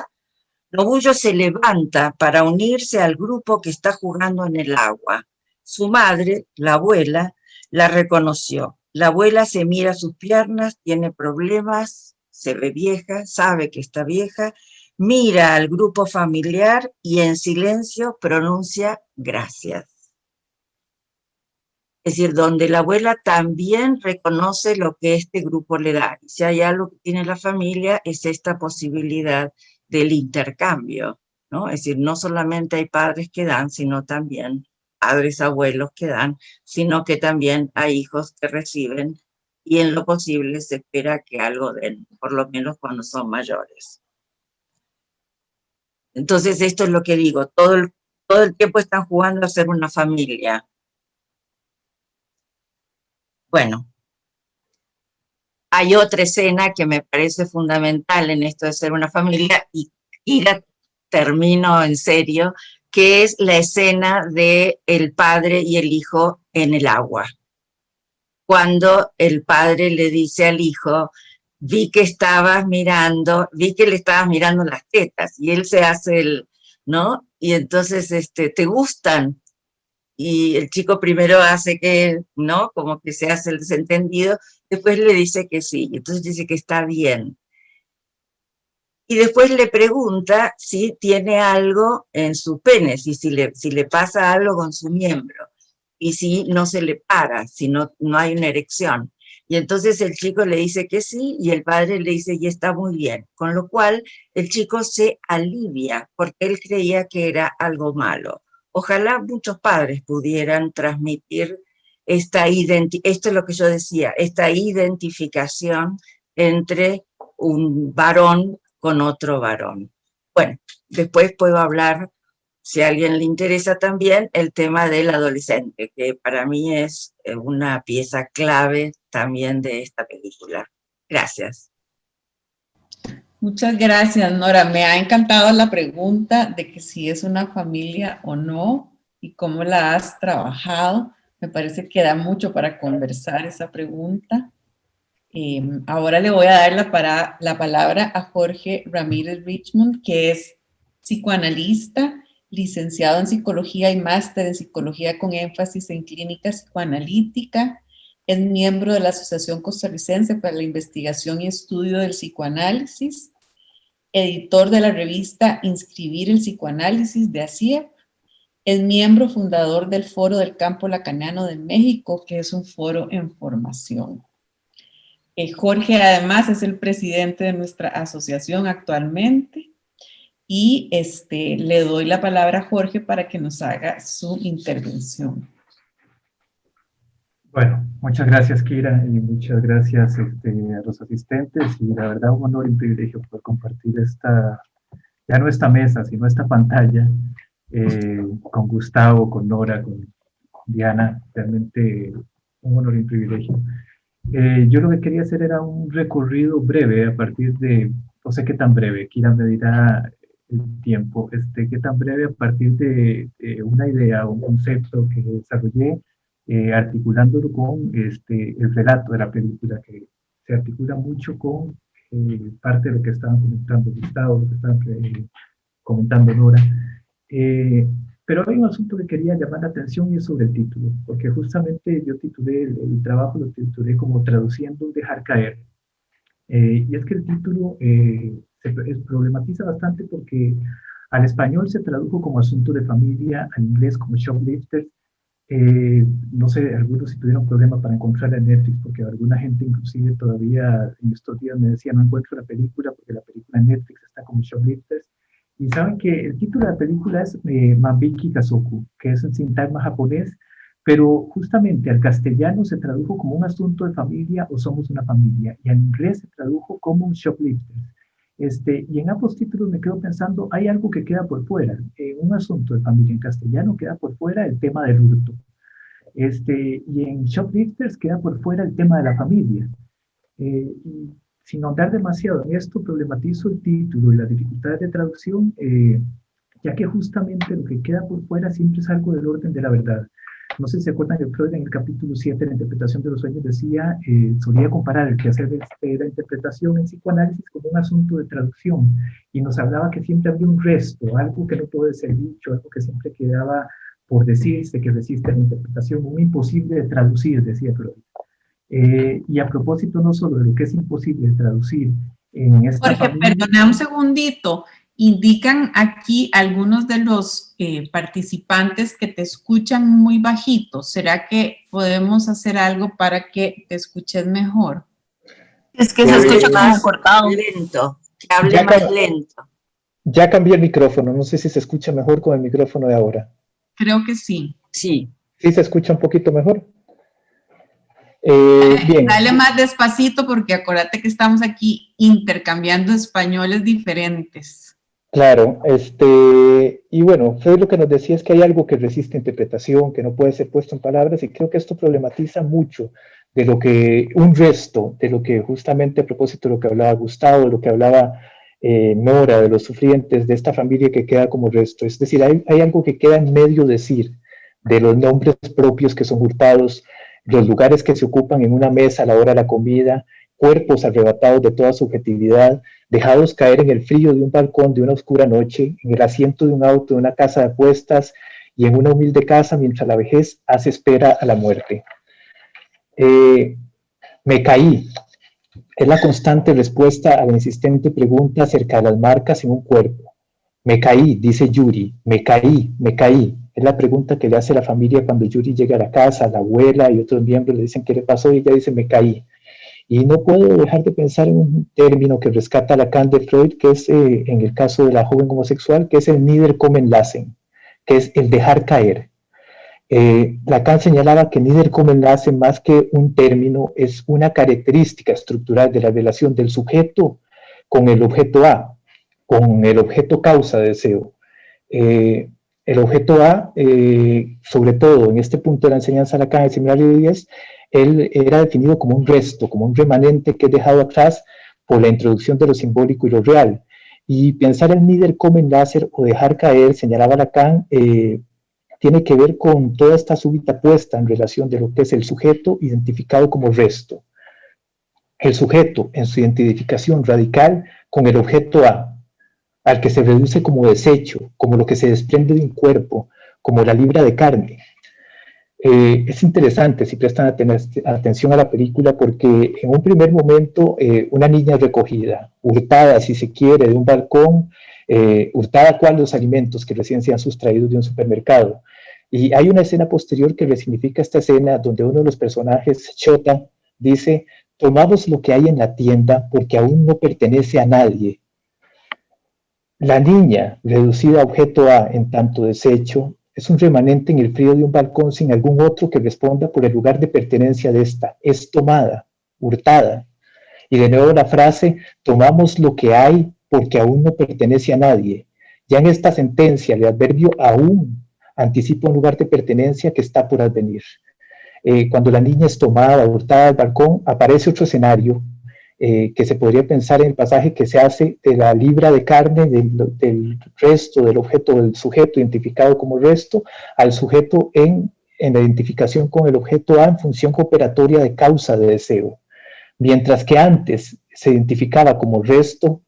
Nobuyo se levanta para unirse al grupo que está jugando en el agua. Su madre, la abuela, la reconoció. La abuela se mira sus piernas, tiene problemas, se ve vieja, sabe que está vieja, mira al grupo familiar y en silencio pronuncia gracias. Es decir, donde la abuela también reconoce lo que este grupo le da. Y si hay algo que tiene la familia, es esta posibilidad del intercambio, ¿no? Es decir, no solamente hay padres que dan, sino también padres, abuelos que dan, sino que también hay hijos que reciben y en lo posible se espera que algo den, por lo menos cuando son mayores. Entonces, esto es lo que digo, todo el tiempo están jugando a ser una familia. Bueno, hay otra escena que me parece fundamental en esto de ser una familia, y ya termino en serio, que es la escena de el padre y el hijo en el agua. Cuando el padre le dice al hijo, vi que le estabas mirando las tetas, y él se hace el, ¿no? Y entonces, ¿te gustan? Y el chico primero hace que, ¿no? Como que se hace el desentendido, después le dice que sí, entonces dice que está bien. Y después le pregunta si tiene algo en su pene, si le pasa algo con su miembro, y si no se le para, si no hay una erección. Y entonces el chico le dice que sí, y el padre le dice, y está muy bien. Con lo cual el chico se alivia, porque él creía que era algo malo. Ojalá muchos padres pudieran transmitir esto es lo que yo decía, esta identificación entre un varón con otro varón. Bueno, después puedo hablar, si a alguien le interesa también, el tema del adolescente, que para mí es una pieza clave también de esta película. Gracias. Muchas gracias, Nora. Me ha encantado la pregunta de que si es una familia o no y cómo la has trabajado. Me parece que da mucho para conversar esa pregunta. Ahora le voy a dar la palabra a Jorge Ramírez Richmond, que es psicoanalista, licenciado en psicología y máster en psicología con énfasis en clínica psicoanalítica. Es miembro de la Asociación Costarricense para la Investigación y Estudio del Psicoanálisis, editor de la revista Inscribir el Psicoanálisis de ACIEP. Es miembro fundador del Foro del Campo Lacaniano de México, que es un foro en formación. Jorge además es el presidente de nuestra asociación actualmente, y le doy la palabra a Jorge para que nos haga su intervención. Bueno, muchas gracias, Kira, y muchas gracias a los asistentes, y la verdad un honor y un privilegio poder compartir ya no esta mesa, sino esta pantalla con Gustavo, con Nora, con Diana. Realmente un honor y un privilegio. Yo lo que quería hacer era un recorrido breve a partir de, no sé qué tan breve, Kira me dirá el tiempo, qué tan breve a partir de una idea, un concepto que desarrollé, articulándolo con el relato de la película, que se articula mucho con parte de lo que estaban comentando Gustavo, lo que estaban comentando Nora. Pero hay un asunto que quería llamar la atención, y es sobre el título, porque justamente yo titulé el trabajo, lo titulé como Traduciendo un dejar caer. Y es que el título se problematiza bastante porque al español se tradujo como Asunto de Familia, al inglés como Shoplifters. No sé, algunos si tuvieron problema para encontrarla en Netflix, porque alguna gente inclusive todavía en estos días me decía, no encuentro la película porque la película en Netflix está como Shoplifters. Y saben que el título de la película es Manbiki Kazoku, que es en sintagma japonés, pero justamente al castellano se tradujo como Un Asunto de Familia o Somos una Familia, y al inglés se tradujo como un Shoplifters. Y en ambos títulos me quedo pensando, hay algo que queda por fuera. Un Asunto de Familia en castellano queda por fuera el tema del hurto. Y en Shoplifters queda por fuera el tema de la familia. Y sin ahondar demasiado en esto, problematizo el título y las dificultades de traducción, ya que justamente lo que queda por fuera siempre es algo del orden de la verdad. No sé si se acuerdan que Freud en el capítulo 7 de la interpretación de los sueños decía, solía comparar el quehacer de la interpretación en psicoanálisis como un asunto de traducción, y nos hablaba que siempre había un resto, algo que no puede ser dicho, algo que siempre quedaba por decirse, que resiste a la interpretación, un imposible de traducir, decía Freud. Y a propósito no solo de lo que es imposible de traducir en esta Jorge, familia... perdona un segundito. Indican aquí algunos de los participantes que te escuchan muy bajito. ¿Será que podemos hacer algo para que te escuches mejor? Es que se escucha como cortado. Lento, que hable más lento. Ya cambié el micrófono, no sé si se escucha mejor con el micrófono de ahora. Creo que sí. Sí. ¿Sí se escucha un poquito mejor? Bien. Dale más despacito porque acuérdate que estamos aquí intercambiando españoles diferentes. Claro, y bueno, Freud lo que nos decía es que hay algo que resiste interpretación, que no puede ser puesto en palabras, y creo que esto problematiza mucho de lo que, un resto de lo que justamente a propósito de lo que hablaba Gustavo, de lo que hablaba Nora, de los sufrientes, de esta familia que queda como resto. Es decir, hay algo que queda en medio decir de los nombres propios que son hurtados, los lugares que se ocupan en una mesa a la hora de la comida, cuerpos arrebatados de toda subjetividad, dejados caer en el frío de un balcón de una oscura noche, en el asiento de un auto de una casa de apuestas y en una humilde casa mientras la vejez hace espera a la muerte. Me caí. Es la constante respuesta a la insistente pregunta acerca de las marcas en un cuerpo. Me caí, dice Yuri, me caí, me caí. Es la pregunta que le hace la familia cuando Yuri llega a la casa, la abuela y otros miembros le dicen qué le pasó y ella dice me caí. Y no puedo dejar de pensar en un término que rescata Lacan de Freud, que es en el caso de la joven homosexual, que es el Niederkommen lassen, que es el dejar caer. Lacan señalaba que Niederkommen lassen, más que un término, es una característica estructural de la relación del sujeto con el objeto A, con el objeto causa de deseo. El objeto A, sobre todo en este punto de la enseñanza de Lacan, el seminario de 10, él era definido como un resto, como un remanente que es dejado atrás por la introducción de lo simbólico y lo real. Y pensar en Niederkommen lassen o dejar caer, señalaba Lacan, tiene que ver con toda esta súbita puesta en relación de lo que es el sujeto identificado como resto. El sujeto en su identificación radical con el objeto A, al que se reduce como desecho, como lo que se desprende de un cuerpo, como la libra de carne. Es interesante si prestan atención a la película porque en un primer momento una niña es recogida, hurtada si se quiere de un balcón, hurtada cual los alimentos que recién se han sustraído de un supermercado. Y hay una escena posterior que resignifica esta escena donde uno de los personajes, Chota, dice, tomamos lo que hay en la tienda porque aún no pertenece a nadie. La niña, reducida a objeto A en tanto desecho, es un remanente en el frío de un balcón sin algún otro que responda por el lugar de pertenencia de esta. Es tomada, hurtada. Y de nuevo la frase, tomamos lo que hay porque aún no pertenece a nadie. Ya en esta sentencia, el adverbio aún anticipa un lugar de pertenencia que está por advenir. Cuando la niña es tomada, hurtada al balcón, aparece otro escenario que se podría pensar en el pasaje que se hace de la libra de carne del resto, del objeto, del sujeto identificado como resto, al sujeto en la identificación con el objeto A en función cooperatoria de causa de deseo. Mientras que antes se identificaba como resto,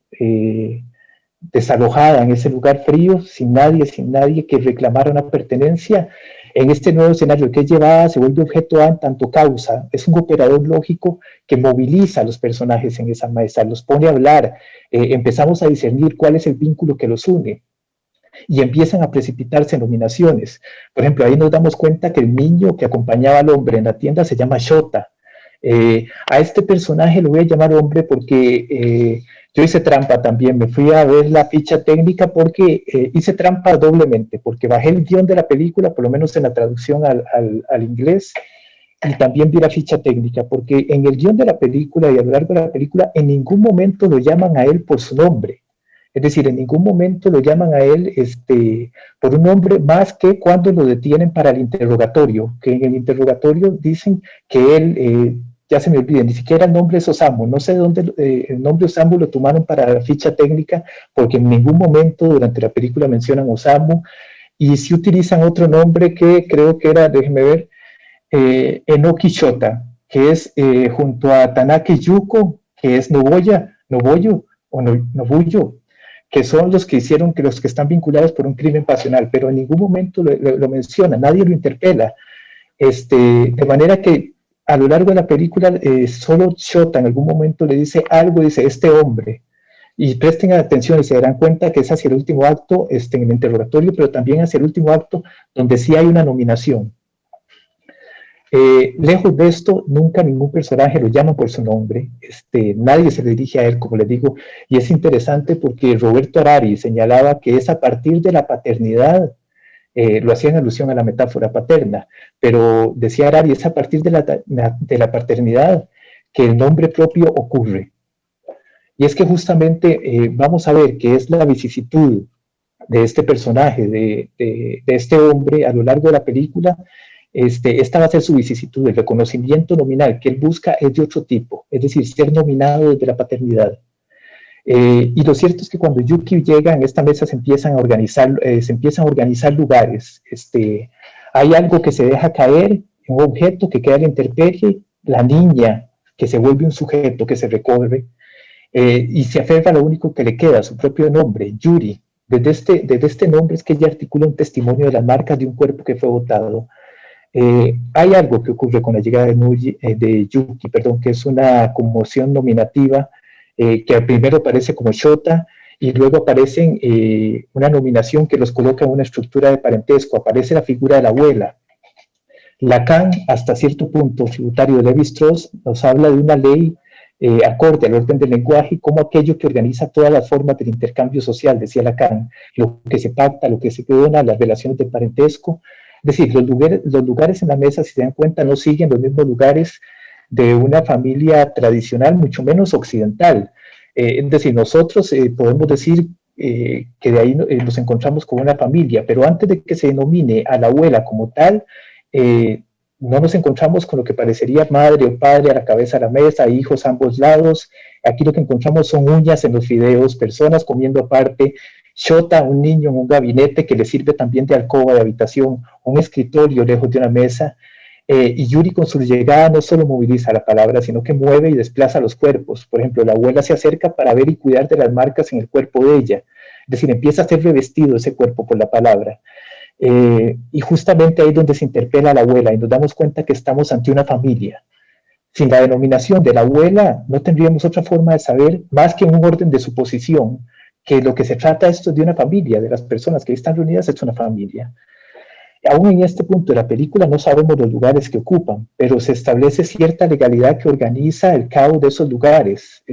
desalojada en ese lugar frío, sin nadie que reclamara una pertenencia, en este nuevo escenario que es llevada se vuelve objeto A en tanto causa, es un operador lógico que moviliza a los personajes en esa mesa, los pone a hablar, empezamos a discernir cuál es el vínculo que los une, y empiezan a precipitarse nominaciones. Por ejemplo, ahí nos damos cuenta que el niño que acompañaba al hombre en la tienda se llama Shota. A este personaje lo voy a llamar hombre porque yo hice trampa también, me fui a ver la ficha técnica porque hice trampa doblemente, porque bajé el guión de la película, por lo menos en la traducción al inglés, y también vi la ficha técnica, porque en el guión de la película y a lo largo de la película en ningún momento lo llaman a él por su nombre. Es decir, en ningún momento lo llaman a él por un nombre más que cuando lo detienen para el interrogatorio, que en el interrogatorio dicen que él, ya se me olvida, ni siquiera el nombre es Osamu, no sé de dónde el nombre Osamu lo tomaron para la ficha técnica, porque en ningún momento durante la película mencionan Osamu, y sí utilizan otro nombre que creo que era, déjenme ver, Enoki Shota, que es junto a Tanake Yuko, que es Nobuyo, que son los que hicieron, que los que están vinculados por un crimen pasional, pero en ningún momento lo menciona, nadie lo interpela. De manera que a lo largo de la película solo Shota en algún momento le dice algo, dice este hombre, y presten atención y se darán cuenta que es hacia el último acto en el interrogatorio, pero también hacia el último acto donde sí hay una nominación. Lejos de esto, nunca ningún personaje lo llama por su nombre, nadie se dirige a él, como les digo, y es interesante porque Roberto Harari señalaba que es a partir de la paternidad, lo hacía en alusión a la metáfora paterna, pero decía Harari, es a partir de la paternidad que el nombre propio ocurre. Y es que justamente vamos a ver que es la vicisitud de este personaje, de este hombre a lo largo de la película, esta va a ser su vicisitud. El reconocimiento nominal que él busca es de otro tipo, es decir, ser nominado desde la paternidad. Y lo cierto es que cuando Yuki llega en esta mesa se empiezan a organizar lugares. Hay algo que se deja caer, un objeto que queda a la intemperie, la niña que se vuelve un sujeto que se recorre y se aferra a lo único que le queda, su propio nombre, Yuri. Desde este nombre es que ella articula un testimonio de las marcas de un cuerpo que fue botado. Hay algo que ocurre con la llegada de Yuki, que es una conmoción nominativa, que primero aparece como Shota y luego aparece una nominación que los coloca en una estructura de parentesco. Aparece la figura de la abuela. Lacan, hasta cierto punto, tributario de Lévi-Strauss, nos habla de una ley acorde al orden del lenguaje como aquello que organiza todas las formas del intercambio social, decía Lacan, lo que se pacta, lo que se dona, las relaciones de parentesco. Es decir, los lugares en la mesa, si se dan cuenta, no siguen los mismos lugares de una familia tradicional, mucho menos occidental. Es decir, nosotros podemos decir que de ahí nos encontramos con una familia, pero antes de que se denomine a la abuela como tal, no nos encontramos con lo que parecería madre o padre a la cabeza de la mesa, hijos a ambos lados. Aquí lo que encontramos son uñas en los fideos, personas comiendo aparte, Shota, un niño en un gabinete que le sirve también de alcoba de habitación, un escritorio lejos de una mesa, y Yuri con su llegada no solo moviliza la palabra, sino que mueve y desplaza los cuerpos. Por ejemplo, la abuela se acerca para ver y cuidar de las marcas en el cuerpo de ella, es decir, empieza a ser revestido ese cuerpo por la palabra. Y justamente ahí es donde se interpela a la abuela y nos damos cuenta que estamos ante una familia. Sin la denominación de la abuela no tendríamos otra forma de saber, más que un orden de suposición, que lo que se trata esto es de una familia, de las personas que están reunidas es una familia. Aún en este punto de la película no sabemos los lugares que ocupan, pero se establece cierta legalidad que organiza el caos de esos lugares.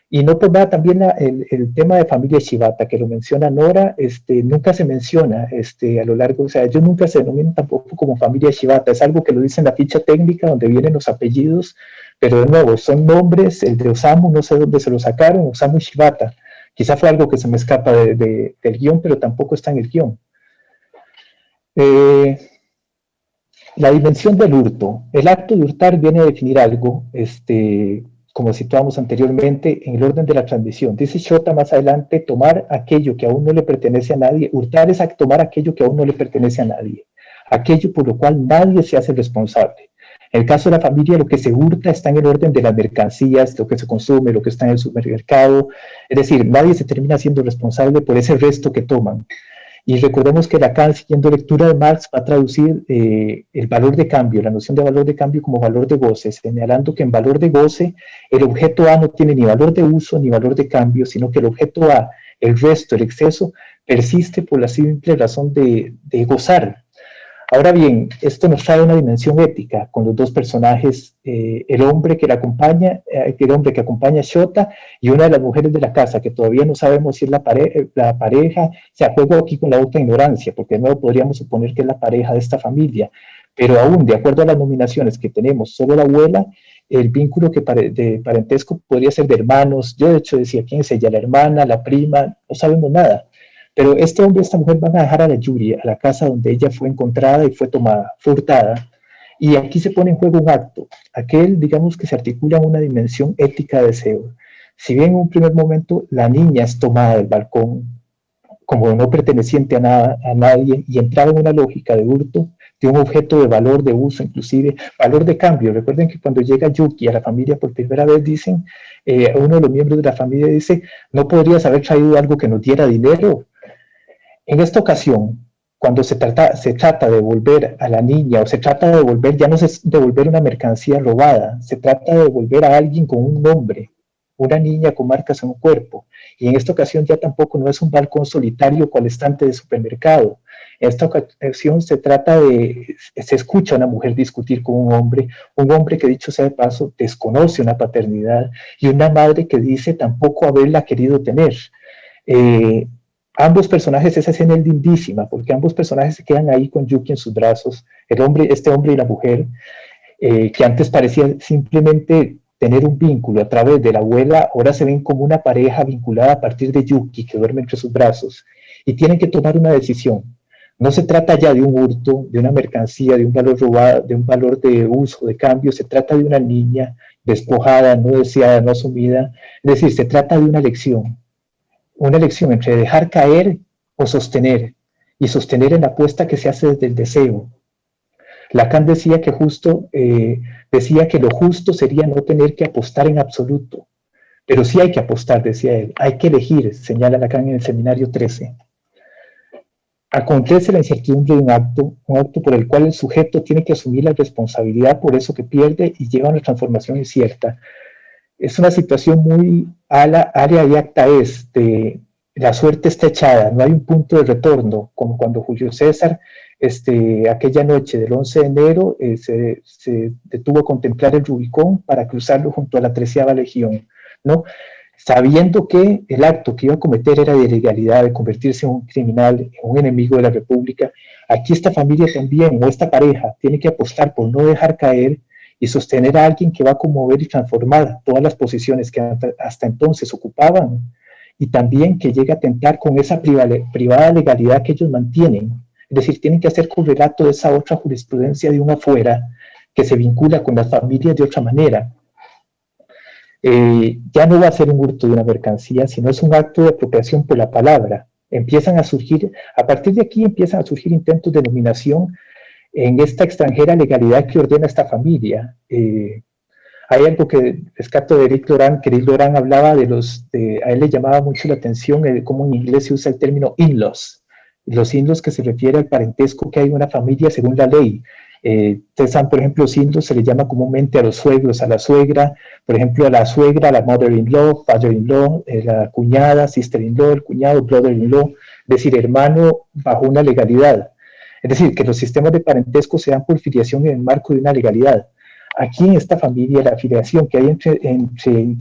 Y no por nada también el tema de familia Shibata, que lo menciona Nora, nunca se menciona a lo largo, o sea, ellos nunca se denominan tampoco como familia Shibata, es algo que lo dice en la ficha técnica donde vienen los apellidos, pero de nuevo, son nombres, el de Osamu, no sé dónde se lo sacaron, Osamu Shibata, quizá fue algo que se me escapa del guión, pero tampoco está en el guión. La dimensión del hurto. El acto de hurtar viene a definir algo, como situamos anteriormente, en el orden de la transmisión. Dice Shota más adelante, tomar aquello que aún no le pertenece a nadie. Hurtar es tomar aquello que aún no le pertenece a nadie. Aquello por lo cual nadie se hace responsable. En el caso de la familia, lo que se hurta está en el orden de las mercancías, lo que se consume, lo que está en el supermercado. Es decir, nadie se termina siendo responsable por ese resto que toman. Y recordemos que Lacan, siguiendo lectura de Marx, va a traducir el valor de cambio, la noción de valor de cambio como valor de goce, señalando que en valor de goce el objeto A no tiene ni valor de uso ni valor de cambio, sino que el objeto A, el resto, el exceso, persiste por la simple razón de gozar. Ahora bien, esto nos trae una dimensión ética con los dos personajes, el hombre que acompaña a Shota y una de las mujeres de la casa, que todavía no sabemos si es la pareja. Se juego aquí con la otra ignorancia, porque de nuevo podríamos suponer que es la pareja de esta familia, pero aún de acuerdo a las nominaciones que tenemos, solo la abuela, el vínculo de parentesco podría ser de hermanos. Yo de hecho decía, ¿quién es ella? La hermana, la prima, no sabemos nada. Pero este hombre y esta mujer van a dejar a la Yuri, a la casa donde ella fue encontrada y fue tomada, fue hurtada. Y aquí se pone en juego un acto, aquel, digamos, que se articula en una dimensión ética de deseo. Si bien en un primer momento la niña es tomada del balcón como no perteneciente a nadie y entraba en una lógica de hurto, de un objeto de valor, de uso, inclusive valor de cambio. Recuerden que cuando llega Yuki a la familia por primera vez, dicen, uno de los miembros de la familia dice, ¿no podrías haber traído algo que nos diera dinero? En esta ocasión, cuando se trata de devolver a la niña, o se trata de devolver, ya no es devolver una mercancía robada, se trata de devolver a alguien con un nombre, una niña con marcas en un cuerpo. Y en esta ocasión ya tampoco no es un balcón solitario cual estante de supermercado. En esta ocasión se escucha a una mujer discutir con un hombre que, dicho sea de paso, desconoce una paternidad, y una madre que dice tampoco haberla querido tener. Ambos personajes, esa escena es lindísima, porque ambos personajes se quedan ahí con Yuki en sus brazos, este hombre y la mujer, que antes parecían simplemente tener un vínculo a través de la abuela, ahora se ven como una pareja vinculada a partir de Yuki, que duerme entre sus brazos, y tienen que tomar una decisión. No se trata ya de un hurto, de una mercancía, de un valor robado, de un valor de uso, de cambio, se trata de una niña despojada, no deseada, no asumida, es decir, se trata de una elección entre dejar caer o sostener, y sostener en la apuesta que se hace desde el deseo. Lacan decía que lo justo sería no tener que apostar en absoluto, pero sí hay que apostar, decía él, hay que elegir, señala Lacan en el Seminario 13. Acontece la incertidumbre de un acto por el cual el sujeto tiene que asumir la responsabilidad por eso que pierde y lleva a una transformación incierta. Es una situación muy área y acta es, de la suerte está echada, no hay un punto de retorno, como cuando Julio César, aquella noche del 11 de enero, se detuvo a contemplar el Rubicón para cruzarlo junto a la 13ª Legión, ¿no? Sabiendo que el acto que iba a cometer era de ilegalidad, de convertirse en un criminal, en un enemigo de la República, aquí esta familia también, o esta pareja, tiene que apostar por no dejar caer y sostener a alguien que va a conmover y transformar todas las posiciones que hasta entonces ocupaban, y también que llegue a atentar con esa privada legalidad que ellos mantienen. Es decir, tienen que hacer correlato de esa otra jurisprudencia de un afuera que se vincula con las familias de otra manera. Ya no va a ser un hurto de una mercancía, sino es un acto de apropiación por la palabra. A partir de aquí empiezan a surgir intentos de dominación en esta extranjera legalidad que ordena esta familia. Hay algo que rescato de Eric Laurent, que Eric Laurent hablaba a él le llamaba mucho la atención cómo en inglés se usa el término in-laws. Los in-laws que se refiere al parentesco que hay en una familia según la ley. Ustedes saben, por ejemplo, los in-laws se le llama comúnmente a los suegros, a la suegra, por ejemplo, a la suegra, a la mother-in-law, father-in-law, la cuñada, sister-in-law, el cuñado, brother-in-law, es decir, hermano bajo una legalidad. Es decir, que los sistemas de parentesco se dan por filiación en el marco de una legalidad. Aquí en esta familia la afiliación que hay entre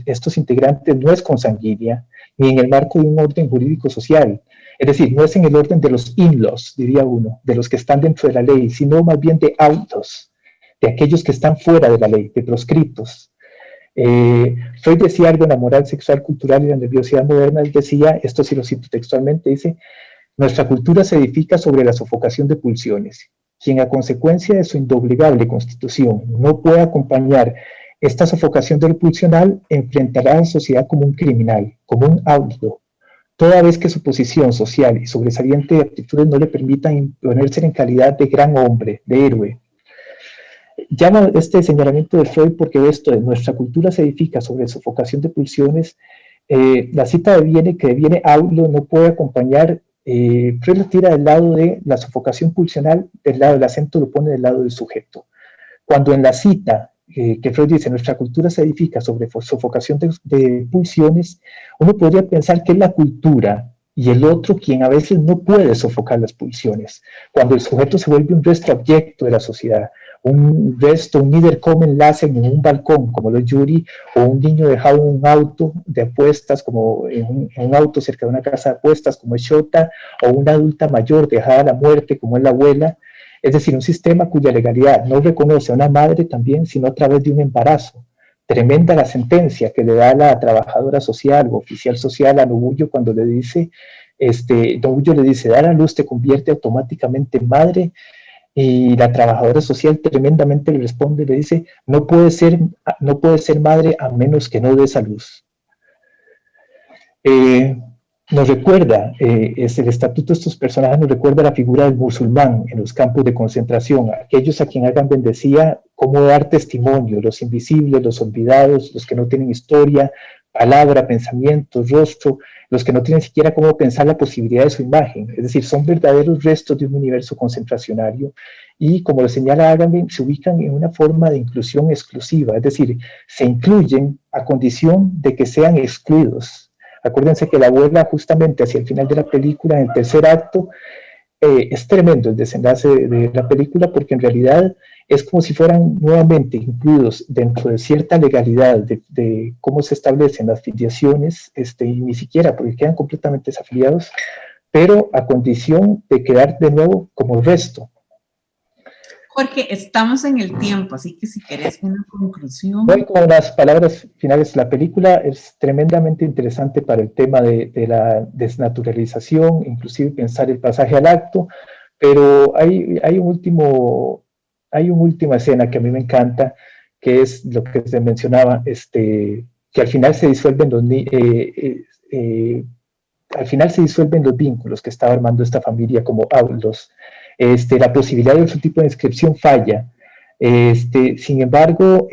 estos integrantes no es consanguínea, ni en el marco de un orden jurídico social. Es decir, no es en el orden de los in-laws, diría uno, de los que están dentro de la ley, sino más bien de outlaws, de aquellos que están fuera de la ley, de proscriptos. Freud decía algo en la moral sexual cultural y la nerviosidad moderna. Él decía, esto sí lo cito textualmente, dice: nuestra cultura se edifica sobre la sofocación de pulsiones. Quien a consecuencia de su indoblegable constitución no puede acompañar esta sofocación del pulsional, enfrentará a la sociedad como un criminal, como un outlaw, toda vez que su posición social y sobresaliente de aptitudes no le permitan imponerse en calidad de gran hombre, de héroe. Llama este señalamiento de Freud porque esto de nuestra cultura se edifica sobre sofocación de pulsiones. La cita que deviene outlaw no puede acompañar. Freud lo tira del lado de la sofocación pulsional, del acento lo pone del lado del sujeto. Cuando en la cita que Freud dice, nuestra cultura se edifica sobre sofocación de pulsiones, uno podría pensar que es la cultura y el otro quien a veces no puede sofocar las pulsiones. Cuando el sujeto se vuelve un resto abyecto de la sociedad, un Niederkommen-Lassen en un balcón, como lo es Yuri, o un niño dejado en un auto de apuestas, como en un auto cerca de una casa de apuestas, como es Shota, o una adulta mayor dejada a la muerte, como es la abuela. Es decir, un sistema cuya legalidad no reconoce a una madre también, sino a través de un embarazo. Tremenda la sentencia que le da la trabajadora social o oficial social a Nobuyo cuando le dice, Nobuyo le dice, dar a luz te convierte automáticamente en madre. Y la trabajadora social tremendamente le responde, le dice, no puede ser madre a menos que no des a luz. Nos recuerda, el estatuto de estos personajes nos recuerda la figura del musulmán en los campos de concentración, aquellos a quien Agamben decía cómo dar testimonio, los invisibles, los olvidados, los que no tienen historia, palabra, pensamiento, rostro, los que no tienen siquiera cómo pensar la posibilidad de su imagen, es decir, son verdaderos restos de un universo concentracionario y, como lo señala Agamben, se ubican en una forma de inclusión exclusiva, es decir, se incluyen a condición de que sean excluidos. Acuérdense que la abuela, justamente hacia el final de la película, en el tercer acto, es tremendo el desenlace de la película porque en realidad es como si fueran nuevamente incluidos dentro de cierta legalidad de cómo se establecen las filiaciones, y ni siquiera porque quedan completamente desafiliados, pero a condición de quedar de nuevo como resto. Jorge, estamos en el tiempo, así que si querés una conclusión. Voy con las palabras finales. La película es tremendamente interesante para el tema de la desnaturalización, inclusive pensar el pasaje al acto, Pero hay una última escena que a mí me encanta, que es lo que se mencionaba, que al final se disuelven al final se disuelven los vínculos que estaba armando esta familia como aulos. La posibilidad de otro tipo de inscripción falla. Sin embargo,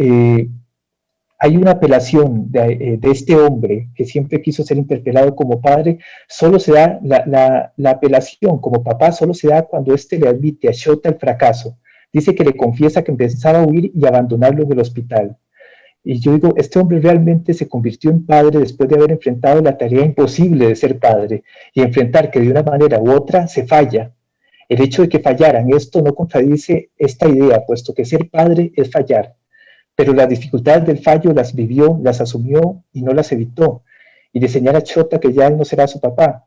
hay una apelación de este hombre que siempre quiso ser interpelado como padre. Solo se da la apelación como papá, solo se da cuando éste le admite a Shota el fracaso. Dice que le confiesa que empezaba a huir y abandonarlo en el hospital. Y yo digo, este hombre realmente se convirtió en padre después de haber enfrentado la tarea imposible de ser padre y enfrentar que de una manera u otra se falla. El hecho de que fallaran, esto no contradice esta idea, puesto que ser padre es fallar. Pero las dificultades del fallo las vivió, las asumió y no las evitó. Y le señala a Shota que ya él no será su papá.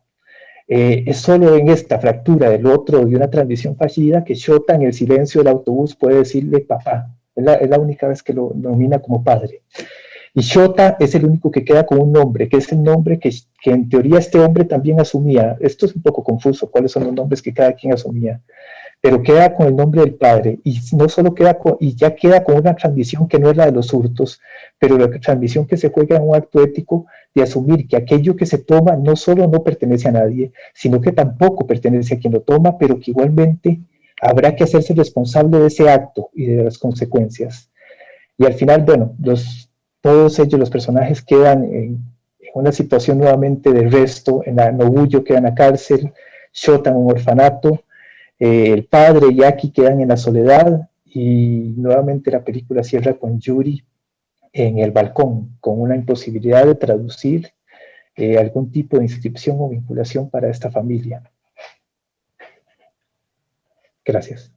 Es solo en esta fractura del otro y una transmisión fallida que Shota en el silencio del autobús puede decirle papá. Es la única vez que lo nomina como padre. Y Shota es el único que queda con un nombre, que es el nombre que en teoría este hombre también asumía. Esto es un poco confuso, cuáles son los nombres que cada quien asumía, pero queda con el nombre del padre, y no solo ya queda con una transmisión que no es la de los hurtos, pero la transmisión que se juega en un acto ético de asumir que aquello que se toma no solo no pertenece a nadie, sino que tampoco pertenece a quien lo toma, pero que igualmente habrá que hacerse responsable de ese acto y de las consecuencias. Y al final, bueno, todos ellos, los personajes, quedan en una situación nuevamente de resto. Nobuyo queda en la cárcel, Shota en un orfanato, el padre y Aki quedan en la soledad, y nuevamente la película cierra con Yuri en el balcón, con una imposibilidad de traducir algún tipo de inscripción o vinculación para esta familia. Gracias.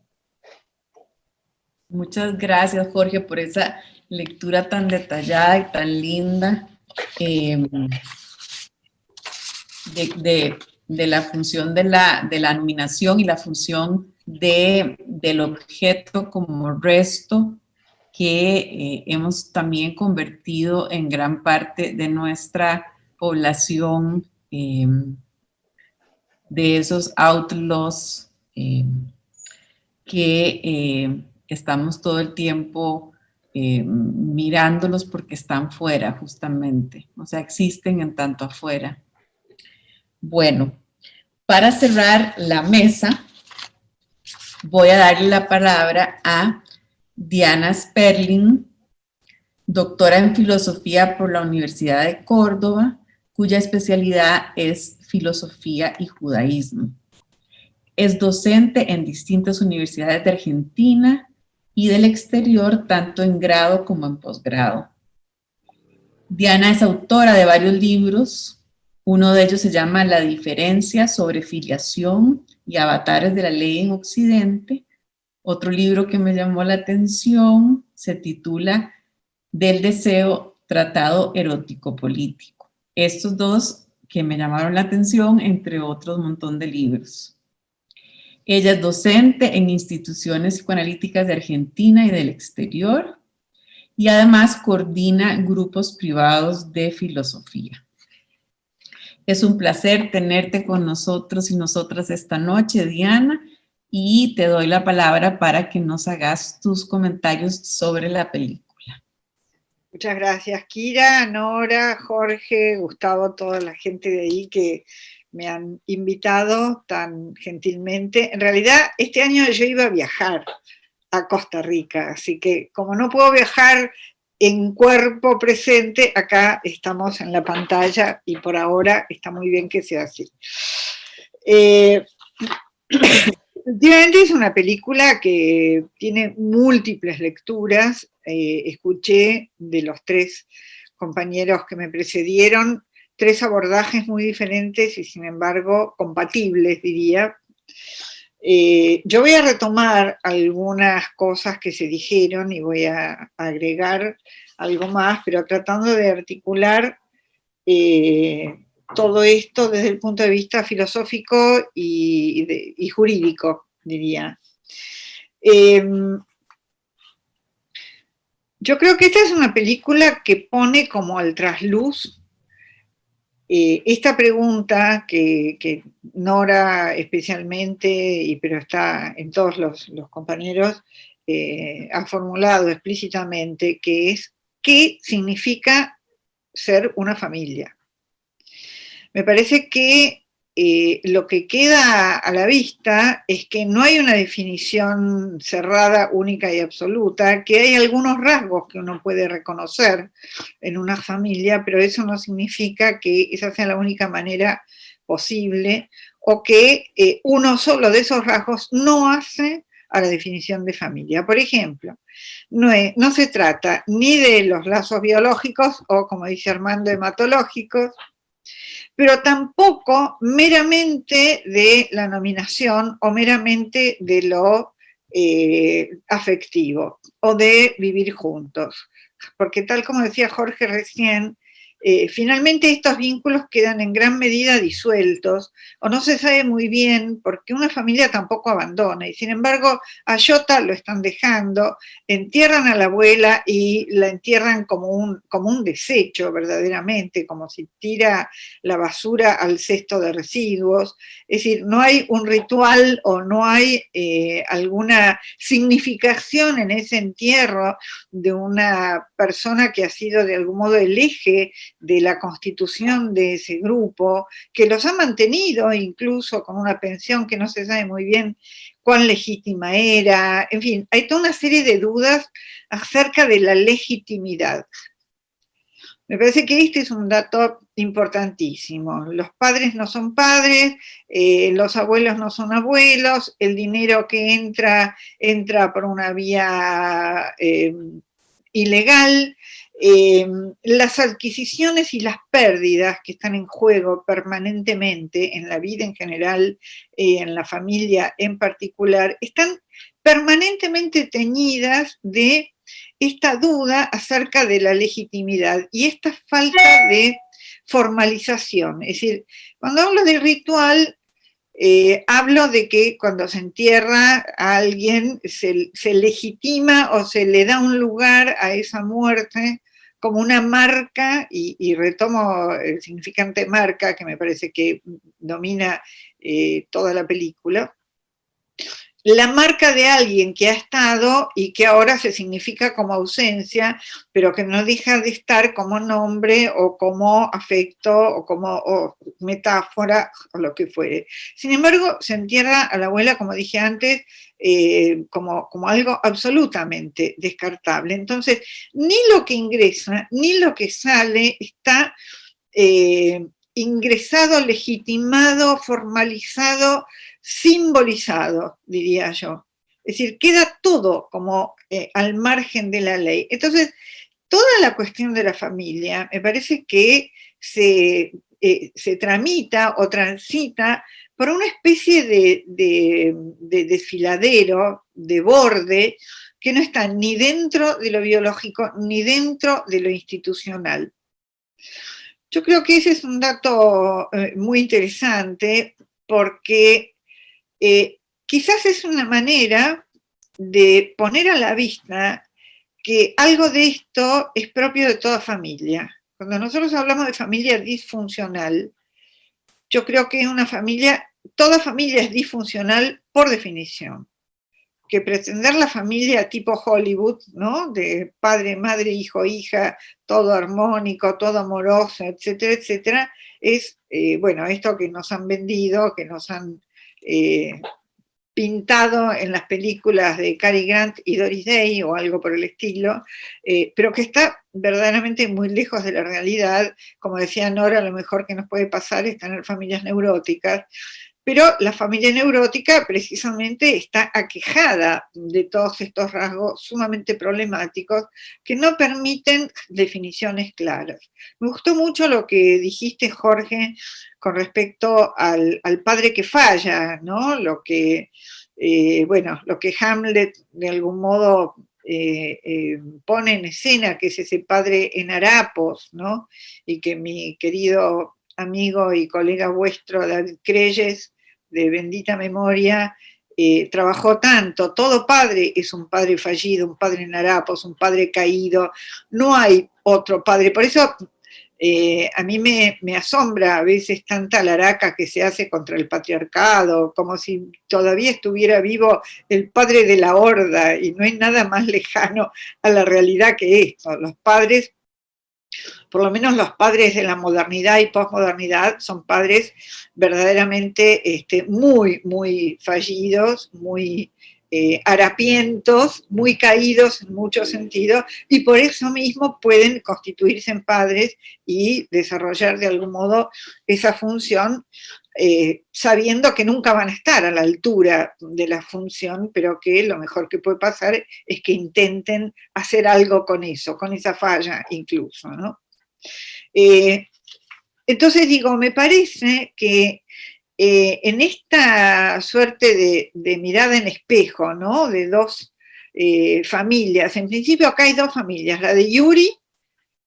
Muchas gracias, Jorge, por esa lectura tan detallada y tan linda de la función de la nominación y la función del objeto como resto que hemos también convertido en gran parte de nuestra población, de esos outlaws que estamos todo el tiempo mirándolos porque están fuera, justamente. O sea, existen en tanto afuera. Bueno, para cerrar la mesa, voy a darle la palabra a Diana Sperling, doctora en filosofía por la Universidad de Córdoba, cuya especialidad es filosofía y judaísmo. Es docente en distintas universidades de Argentina y del exterior, tanto en grado como en posgrado. Diana es autora de varios libros. Uno de ellos se llama La diferencia sobre filiación y avatares de la ley en Occidente. Otro libro que me llamó la atención se titula Del deseo, tratado erótico político. Estos dos que me llamaron la atención, entre otros montón de libros. Ella es docente en instituciones psicoanalíticas de Argentina y del exterior, y además coordina grupos privados de filosofía. Es un placer tenerte con nosotros y nosotras esta noche, Diana, y te doy la palabra para que nos hagas tus comentarios sobre la película. Muchas gracias, Kira, Nora, Jorge, Gustavo, toda la gente de ahí que me han invitado tan gentilmente. En realidad, este año yo iba a viajar a Costa Rica, así que como no puedo viajar en cuerpo presente, acá estamos en la pantalla y por ahora está muy bien que sea así. Efectivamente es una película que tiene múltiples lecturas. Escuché de los tres compañeros que me precedieron tres abordajes muy diferentes y sin embargo compatibles, diría. Yo voy a retomar algunas cosas que se dijeron y voy a agregar algo más, pero tratando de articular todo esto desde el punto de vista filosófico y jurídico, diría. Yo creo que esta es una película que pone como al trasluz esta pregunta que Nora especialmente, pero está en todos los compañeros, ha formulado explícitamente, que es ¿qué significa ser una familia? Me parece que lo que queda a la vista es que no hay una definición cerrada, única y absoluta, que hay algunos rasgos que uno puede reconocer en una familia, pero eso no significa que esa sea la única manera posible, o que uno solo de esos rasgos no hace a la definición de familia. Por ejemplo, no se trata ni de los lazos biológicos o, como dice Armando, hematológicos, pero tampoco meramente de la nominación o meramente de lo afectivo o de vivir juntos. Porque tal como decía Jorge recién, finalmente estos vínculos quedan en gran medida disueltos o no se sabe muy bien porque una familia tampoco abandona y sin embargo a Jota lo están dejando, entierran a la abuela y la entierran como un desecho verdaderamente, como si tira la basura al cesto de residuos, es decir, no hay un ritual o no hay alguna significación en ese entierro de una persona que ha sido de algún modo el eje de la constitución de ese grupo, que los ha mantenido incluso con una pensión que no se sabe muy bien cuán legítima era, en fin, hay toda una serie de dudas acerca de la legitimidad. Me parece que este es un dato importantísimo. Los padres no son padres, los abuelos no son abuelos, el dinero que entra por una vía ilegal, las adquisiciones y las pérdidas que están en juego permanentemente en la vida en general, en la familia en particular, están permanentemente teñidas de esta duda acerca de la legitimidad y esta falta de formalización. Es decir, cuando hablo de ritual, hablo de que cuando se entierra a alguien se legitima o se le da un lugar a esa muerte como una marca, y retomo el significante marca, que me parece que domina toda la película, la marca de alguien que ha estado y que ahora se significa como ausencia, pero que no deja de estar como nombre o como afecto o como metáfora o lo que fuere. Sin embargo, se entierra a la abuela, como dije antes, como algo absolutamente descartable. Entonces, ni lo que ingresa ni lo que sale está ingresado, legitimado, formalizado, simbolizado, diría yo. Es decir, queda todo como al margen de la ley. Entonces, toda la cuestión de la familia me parece que se tramita o transita por una especie de desfiladero, de borde, que no está ni dentro de lo biológico ni dentro de lo institucional. Yo creo que ese es un dato muy interesante porque quizás es una manera de poner a la vista que algo de esto es propio de toda familia. Cuando nosotros hablamos de familia disfuncional, yo creo que toda familia es disfuncional por definición. Que pretender la familia tipo Hollywood, ¿no? De padre, madre, hijo, hija, todo armónico, todo amoroso, etcétera, etcétera, es, esto que nos han vendido, que nos han pintado en las películas de Cary Grant y Doris Day o algo por el estilo, pero que está verdaderamente muy lejos de la realidad. Como decía Nora, lo mejor que nos puede pasar es tener familias neuróticas, pero la familia neurótica precisamente está aquejada de todos estos rasgos sumamente problemáticos que no permiten definiciones claras. Me gustó mucho lo que dijiste, Jorge, con respecto al padre que falla, ¿no? Lo que Hamlet de algún modo pone en escena, que es ese padre en harapos, ¿no? Y que mi querido amigo y colega vuestro, David Creyes, de bendita memoria, trabajó tanto. Todo padre es un padre fallido, un padre en harapos, un padre caído. No hay otro padre. Por eso A mí me asombra a veces tanta laraca que se hace contra el patriarcado, como si todavía estuviera vivo el padre de la horda, y no hay nada más lejano a la realidad que esto. Los padres, por lo menos los padres de la modernidad y posmodernidad, son padres verdaderamente muy, muy fallidos, muy harapientos, muy caídos en muchos sentidos, y por eso mismo pueden constituirse en padres y desarrollar de algún modo esa función, sabiendo que nunca van a estar a la altura de la función, pero que lo mejor que puede pasar es que intenten hacer algo con eso, con esa falla incluso, ¿no? Entonces digo, me parece que en esta suerte de mirada en espejo, ¿no? De dos familias, en principio acá hay dos familias, la de Yuri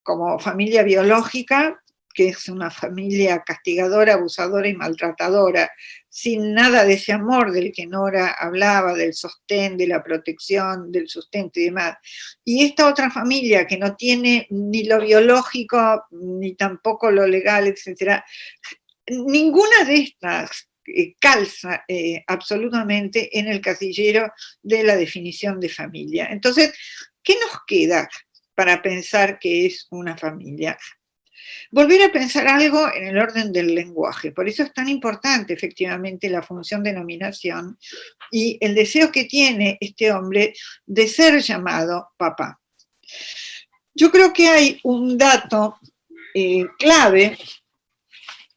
como familia biológica, que es una familia castigadora, abusadora y maltratadora, sin nada de ese amor del que Nora hablaba, del sostén, de la protección, del sustento y demás. Y esta otra familia que no tiene ni lo biológico, ni tampoco lo legal, etc. Ninguna de estas calza absolutamente en el casillero de la definición de familia. Entonces, ¿qué nos queda para pensar que es una familia? Volver a pensar algo en el orden del lenguaje. Por eso es tan importante, efectivamente, la función de nominación y el deseo que tiene este hombre de ser llamado papá. Yo creo que hay un dato clave,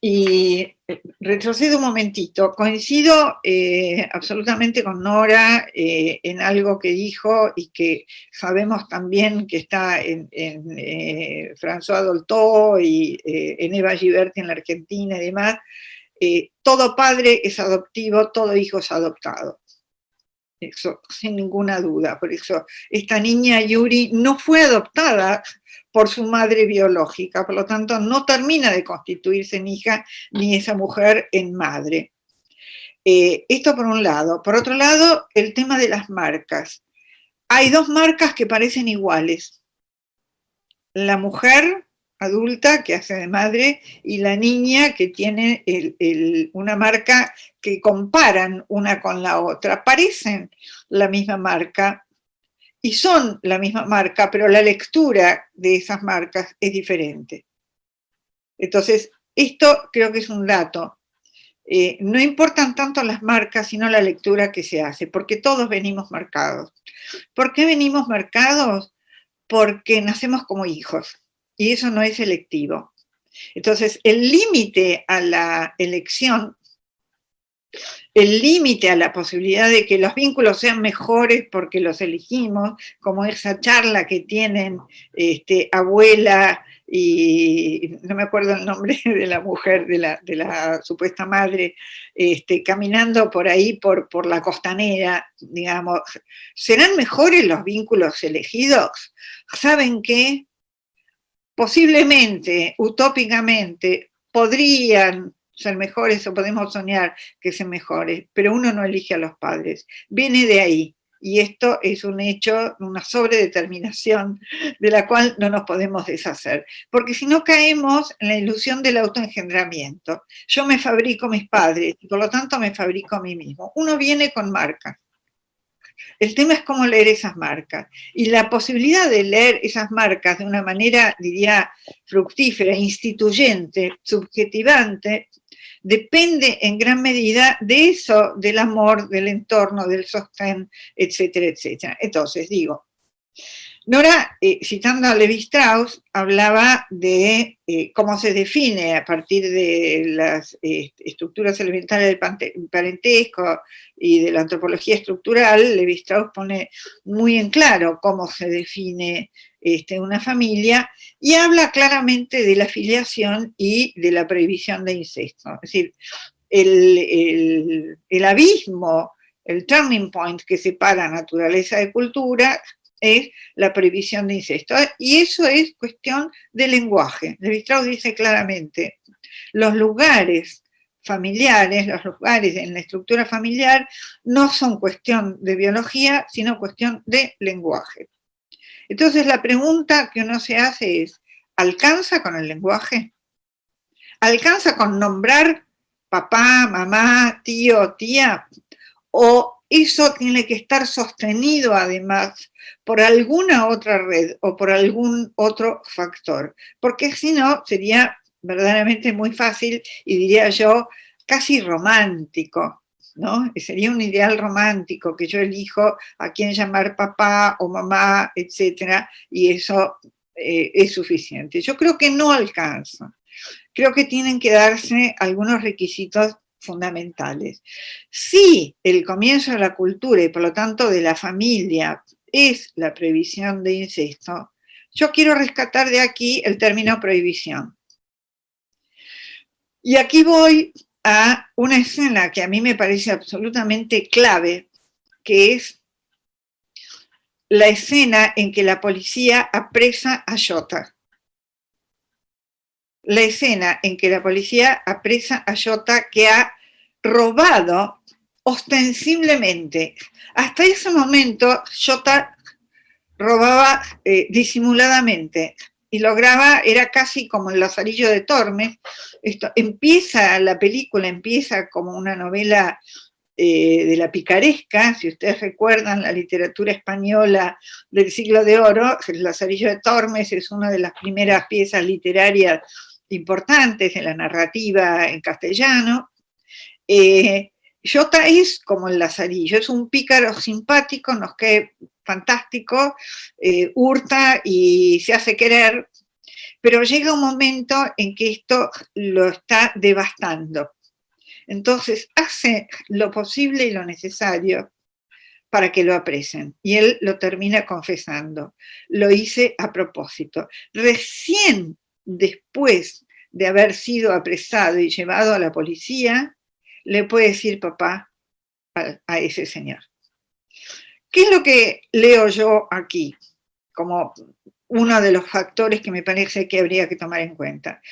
y retrocedo un momentito, coincido absolutamente con Nora en algo que dijo y que sabemos también que está en François Dolto y en Eva Giberti en la Argentina y demás. Todo padre es adoptivo, todo hijo es adoptado. Eso, sin ninguna duda. Por eso esta niña Yuri no fue adoptada por su madre biológica, por lo tanto no termina de constituirse en hija ni esa mujer en madre. Esto por un lado. Por otro lado, el tema de las marcas. Hay dos marcas que parecen iguales. La mujer adulta que hace de madre y la niña que tiene una marca que comparan una con la otra. Parecen la misma marca y son la misma marca, pero la lectura de esas marcas es diferente. Entonces, esto creo que es un dato. No importan tanto las marcas, sino la lectura que se hace, porque todos venimos marcados. ¿Por qué venimos marcados? Porque nacemos como hijos, y eso no es selectivo. Entonces, el límite a la elección, el límite a la posibilidad de que los vínculos sean mejores porque los elegimos, como esa charla que tienen abuela y no me acuerdo el nombre de la mujer, de la supuesta madre, caminando por ahí, por la costanera, digamos, ¿serán mejores los vínculos elegidos? ¿Saben qué? Posiblemente, utópicamente, podrían ser mejores o podemos soñar que sean mejores, pero uno no elige a los padres, viene de ahí. Y esto es un hecho, una sobredeterminación de la cual no nos podemos deshacer. Porque si no caemos en la ilusión del autoengendramiento. Yo me fabrico mis padres y por lo tanto me fabrico a mí mismo. Uno viene con marcas. El tema es cómo leer esas marcas. Y la posibilidad de leer esas marcas de una manera, diría, fructífera, instituyente, subjetivante, depende en gran medida de eso, del amor, del entorno, del sostén, etcétera, etcétera. Entonces, digo, Nora, citando a Levi-Strauss, hablaba de cómo se define a partir de las estructuras elementales del parentesco y de la antropología estructural. Levi-Strauss pone muy en claro cómo se define una familia y habla claramente de la filiación y de la prohibición de incesto. Es decir, el abismo, el turning point que separa naturaleza de cultura es la prohibición de incesto. Y eso es cuestión de lenguaje. Levi-Strauss dice claramente, los lugares familiares, los lugares en la estructura familiar, no son cuestión de biología, sino cuestión de lenguaje. Entonces la pregunta que uno se hace es, ¿alcanza con el lenguaje? ¿Alcanza con nombrar papá, mamá, tío, tía? ¿O eso tiene que estar sostenido además por alguna otra red o por algún otro factor? Porque si no, sería verdaderamente muy fácil y diría yo, casi romántico, ¿no? Sería un ideal romántico que yo elijo a quién llamar papá o mamá, etcétera, y eso es suficiente. Yo creo que no alcanza. Creo que tienen que darse algunos requisitos fundamentales. Si el comienzo de la cultura y por lo tanto de la familia es la prohibición de incesto, yo quiero rescatar de aquí el término prohibición. Y aquí voy a una escena que a mí me parece absolutamente clave, que es la escena en que la policía apresa a Jota. La escena en que la policía apresa a Jota, que ha robado ostensiblemente. Hasta ese momento Jota robaba disimuladamente y lograba, era casi como el Lazarillo de Tormes. La película empieza como una novela de la picaresca. Si ustedes recuerdan la literatura española del siglo de oro, el Lazarillo de Tormes es una de las primeras piezas literarias importantes de la narrativa en castellano. Jota es como el Lazarillo, es un pícaro simpático, nos cae fantástico, hurta y se hace querer, pero llega un momento en que esto lo está devastando. Entonces hace lo posible y lo necesario para que lo apresen, y él lo termina confesando. Lo hice a propósito. Recién después de haber sido apresado y llevado a la policía, le puede decir papá a ese señor. ¿Qué es lo que leo yo aquí como uno de los factores que me parece que habría que tomar en cuenta?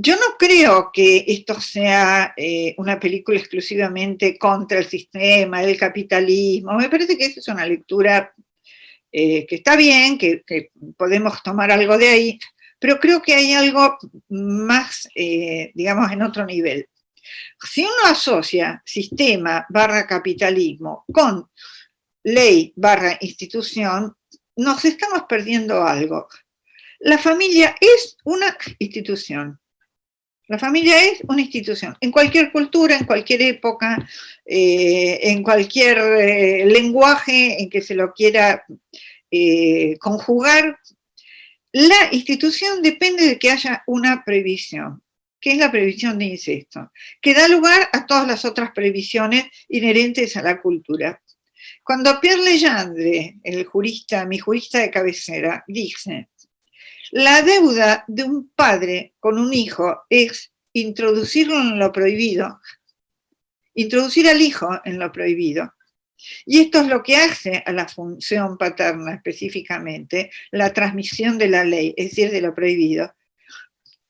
Yo no creo que esto sea una película exclusivamente contra el sistema, el capitalismo. Me parece que esa es una lectura que está bien, que podemos tomar algo de ahí, pero creo que hay algo más, digamos, en otro nivel. Si uno asocia sistema / capitalismo con ley / institución, nos estamos perdiendo algo. La familia es una institución. La familia es una institución. En cualquier cultura, en cualquier época, en cualquier lenguaje en que se lo quiera conjugar, la institución depende de que haya una prohibición, que es la prohibición de incesto, que da lugar a todas las otras prohibiciones inherentes a la cultura. Cuando Pierre Legendre, el jurista, mi jurista de cabecera, dice: la deuda de un padre con un hijo es introducirlo en lo prohibido, introducir al hijo en lo prohibido. Y esto es lo que hace a la función paterna específicamente, la transmisión de la ley, es decir, de lo prohibido,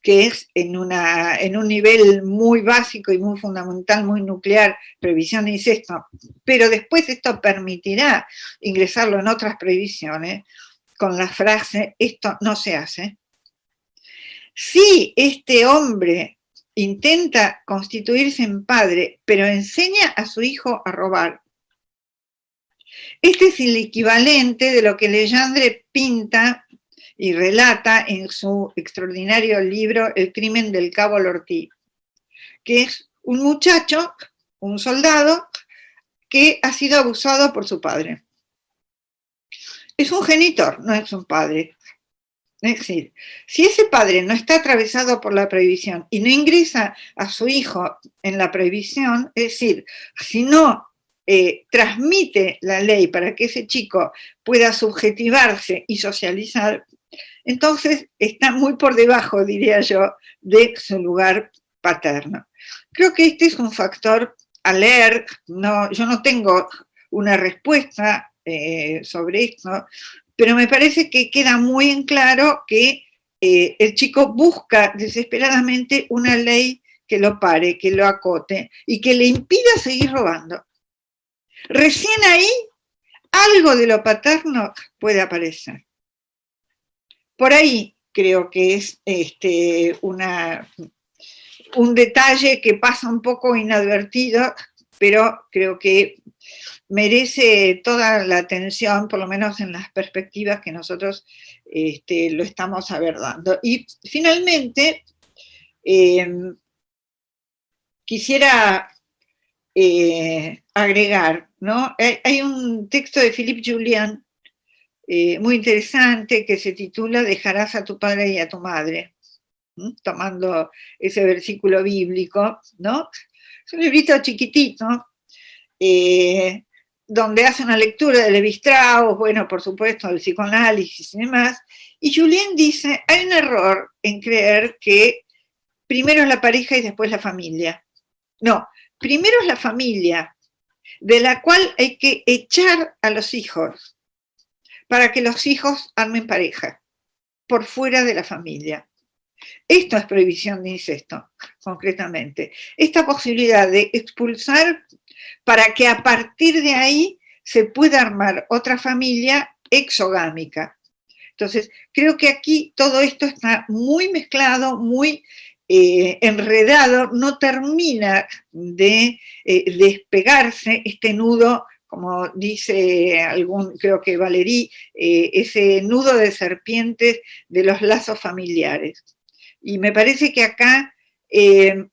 que es en un nivel muy básico y muy fundamental, muy nuclear, prohibición de incesto, pero después esto permitirá ingresarlo en otras prohibiciones, con la frase, esto no se hace. Si este hombre intenta constituirse en padre, pero enseña a su hijo a robar, este es el equivalente de lo que Legendre pinta y relata en su extraordinario libro El crimen del cabo Lortie, que es un muchacho, un soldado, que ha sido abusado por su padre. Es un genitor, no es un padre. Es decir, si ese padre no está atravesado por la prohibición y no ingresa a su hijo en la prohibición, es decir, si no transmite la ley para que ese chico pueda subjetivarse y socializar, entonces está muy por debajo, diría yo, de su lugar paterno. Creo que este es un factor a leer. Yo no tengo una respuesta sobre esto, pero me parece que queda muy en claro que el chico busca desesperadamente una ley que lo pare, que lo acote y que le impida seguir robando. Recién ahí algo de lo paterno puede aparecer. Por ahí creo que es un detalle que pasa un poco inadvertido, pero creo que merece toda la atención, por lo menos en las perspectivas que nosotros lo estamos abordando. Y finalmente, quisiera agregar, ¿no? Hay un texto de Philippe Julien muy interesante que se titula Dejarás a tu padre y a tu madre, tomando ese versículo bíblico, ¿no? Es un librito chiquitito, donde hace una lectura de Levi-Strauss, bueno, por supuesto, del psicoanálisis y demás, y Julien dice, hay un error en creer que primero es la pareja y después la familia. No, primero es la familia, de la cual hay que echar a los hijos, para que los hijos armen pareja, por fuera de la familia. Esto es prohibición de incesto, concretamente. Esta posibilidad de expulsar para que a partir de ahí se pueda armar otra familia exogámica. Entonces, creo que aquí todo esto está muy mezclado, muy enredado, no termina de despegarse este nudo, como dice creo que Valéry, ese nudo de serpientes de los lazos familiares. Y me parece que acá sí,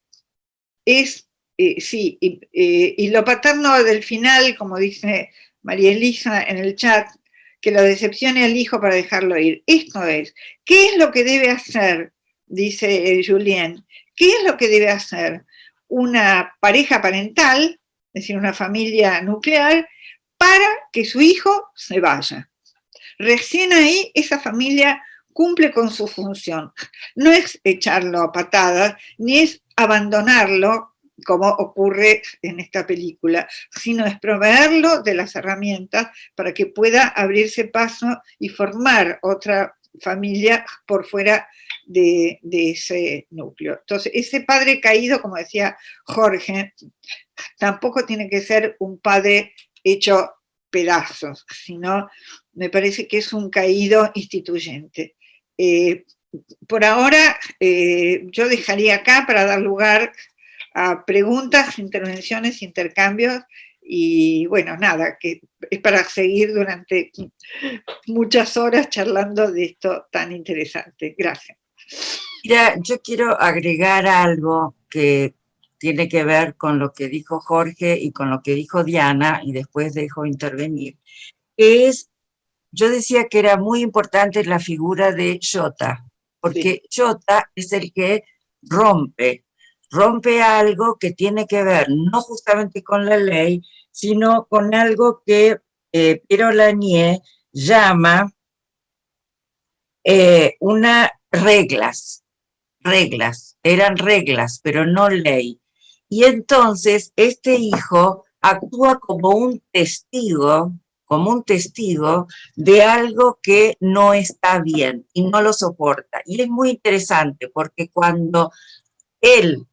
y lo paterno del final, como dice María Elisa en el chat, que lo decepcione al hijo para dejarlo ir. Esto es, ¿qué es lo que debe hacer? Dice Julien, ¿qué es lo que debe hacer una pareja parental, es decir, una familia nuclear, para que su hijo se vaya? Recién ahí esa familia cumple con su función. No es echarlo a patadas, ni es abandonarlo, como ocurre en esta película, sino es proveerlo de las herramientas para que pueda abrirse paso y formar otra familia por fuera de ese núcleo. Entonces, ese padre caído, como decía Jorge, tampoco tiene que ser un padre hecho pedazos, sino me parece que es un caído instituyente. Por ahora, yo dejaría acá para dar lugar a preguntas, intervenciones, intercambios, y bueno, nada, que es para seguir durante muchas horas charlando de esto tan interesante. Gracias. Mira, yo quiero agregar algo que tiene que ver con lo que dijo Jorge y con lo que dijo Diana, y después dejo intervenir. Yo decía que era muy importante la figura de Jota, porque sí. Jota es el que rompe algo que tiene que ver no justamente con la ley, sino con algo que Piero Lanier llama reglas, eran reglas, pero no ley. Y entonces este hijo actúa como un testigo de algo que no está bien y no lo soporta. Y es muy interesante porque cuando él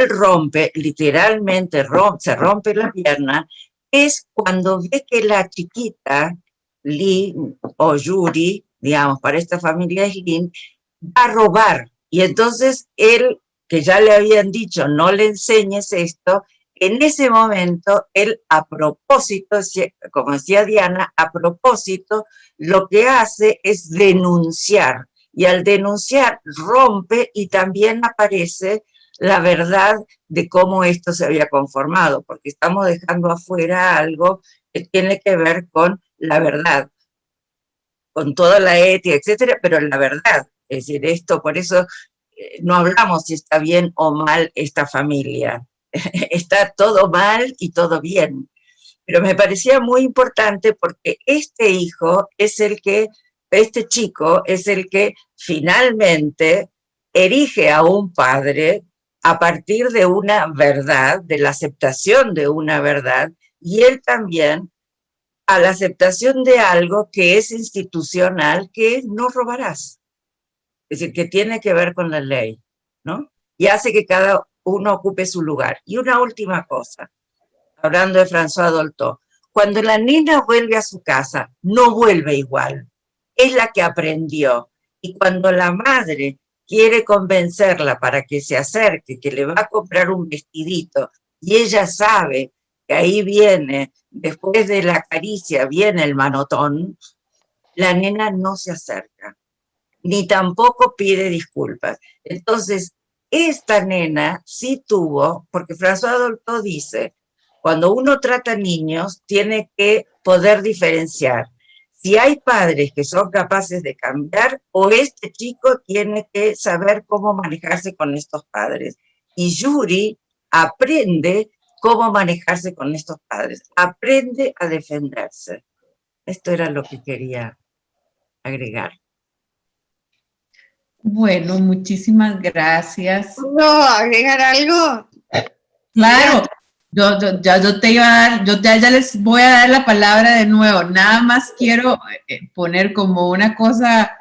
rompe, literalmente se rompe la pierna, es cuando ve que la chiquita, Lynn o Yuri, digamos, para esta familia es Lynn, va a robar. Y entonces él, que ya le habían dicho, no le enseñes esto, en ese momento, él a propósito, como decía Diana, a propósito, lo que hace es denunciar. Y al denunciar, rompe y también aparece la verdad de cómo esto se había conformado, porque estamos dejando afuera algo que tiene que ver con la verdad, con toda la ética, etcétera, pero la verdad. Es decir, esto, por eso no hablamos si está bien o mal esta familia. Está todo mal y todo bien. Pero me parecía muy importante porque este chico es el que finalmente erige a un padre a partir de una verdad, de la aceptación de una verdad, y él también a la aceptación de algo que es institucional, que es no robarás. Es decir, que tiene que ver con la ley, ¿no? Y hace que cada uno ocupe su lugar. Y una última cosa, hablando de François Dolto, cuando la nena vuelve a su casa, no vuelve igual. Es la que aprendió. Y cuando la madre quiere convencerla para que se acerque, que le va a comprar un vestidito, y ella sabe que ahí viene, después de la caricia, viene el manotón, la nena no se acerca, ni tampoco pide disculpas. Entonces, esta nena sí tuvo, porque François Dolto dice, cuando uno trata niños, tiene que poder diferenciar si hay padres que son capaces de cambiar o este chico tiene que saber cómo manejarse con estos padres. Y Yuri aprende cómo manejarse con estos padres, aprende a defenderse. Esto era lo que quería agregar. Bueno, muchísimas gracias. ¿Puedo agregar algo? Claro, yo te iba a dar, ya les voy a dar la palabra de nuevo. Nada más quiero poner como una cosa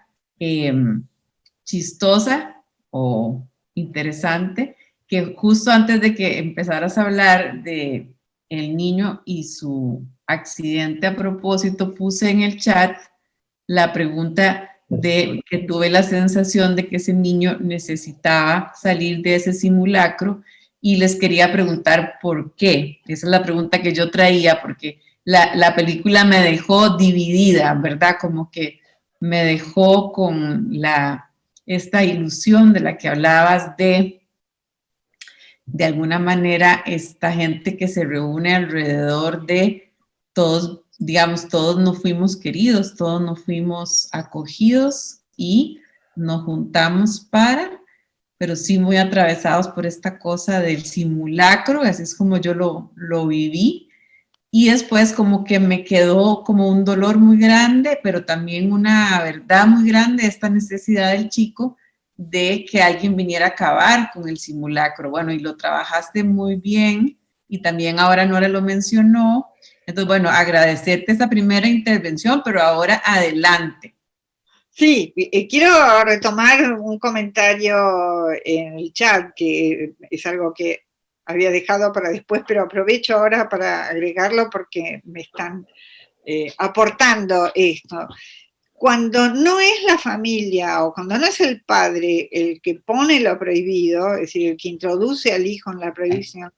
chistosa o interesante, que justo antes de que empezaras a hablar de el niño y su accidente a propósito, puse en el chat la pregunta de que tuve la sensación de que ese niño necesitaba salir de ese simulacro y les quería preguntar por qué. Esa es la pregunta que yo traía, porque la película me dejó dividida, ¿verdad? Como que me dejó con esta ilusión de la que hablabas de alguna manera, esta gente que se reúne alrededor de todos, digamos, todos no fuimos queridos, todos no fuimos acogidos y nos juntamos pero sí muy atravesados por esta cosa del simulacro, así es como yo lo viví. Y después como que me quedó como un dolor muy grande, pero también una verdad muy grande, esta necesidad del chico de que alguien viniera a acabar con el simulacro. Bueno, y lo trabajaste muy bien y también ahora Nora lo mencionó. Entonces, bueno, agradecerte esta primera intervención, pero ahora adelante. Sí, quiero retomar un comentario en el chat, que es algo que había dejado para después, pero aprovecho ahora para agregarlo porque me están aportando esto. Cuando no es la familia o cuando no es el padre el que pone lo prohibido, es decir, el que introduce al hijo en la prohibición,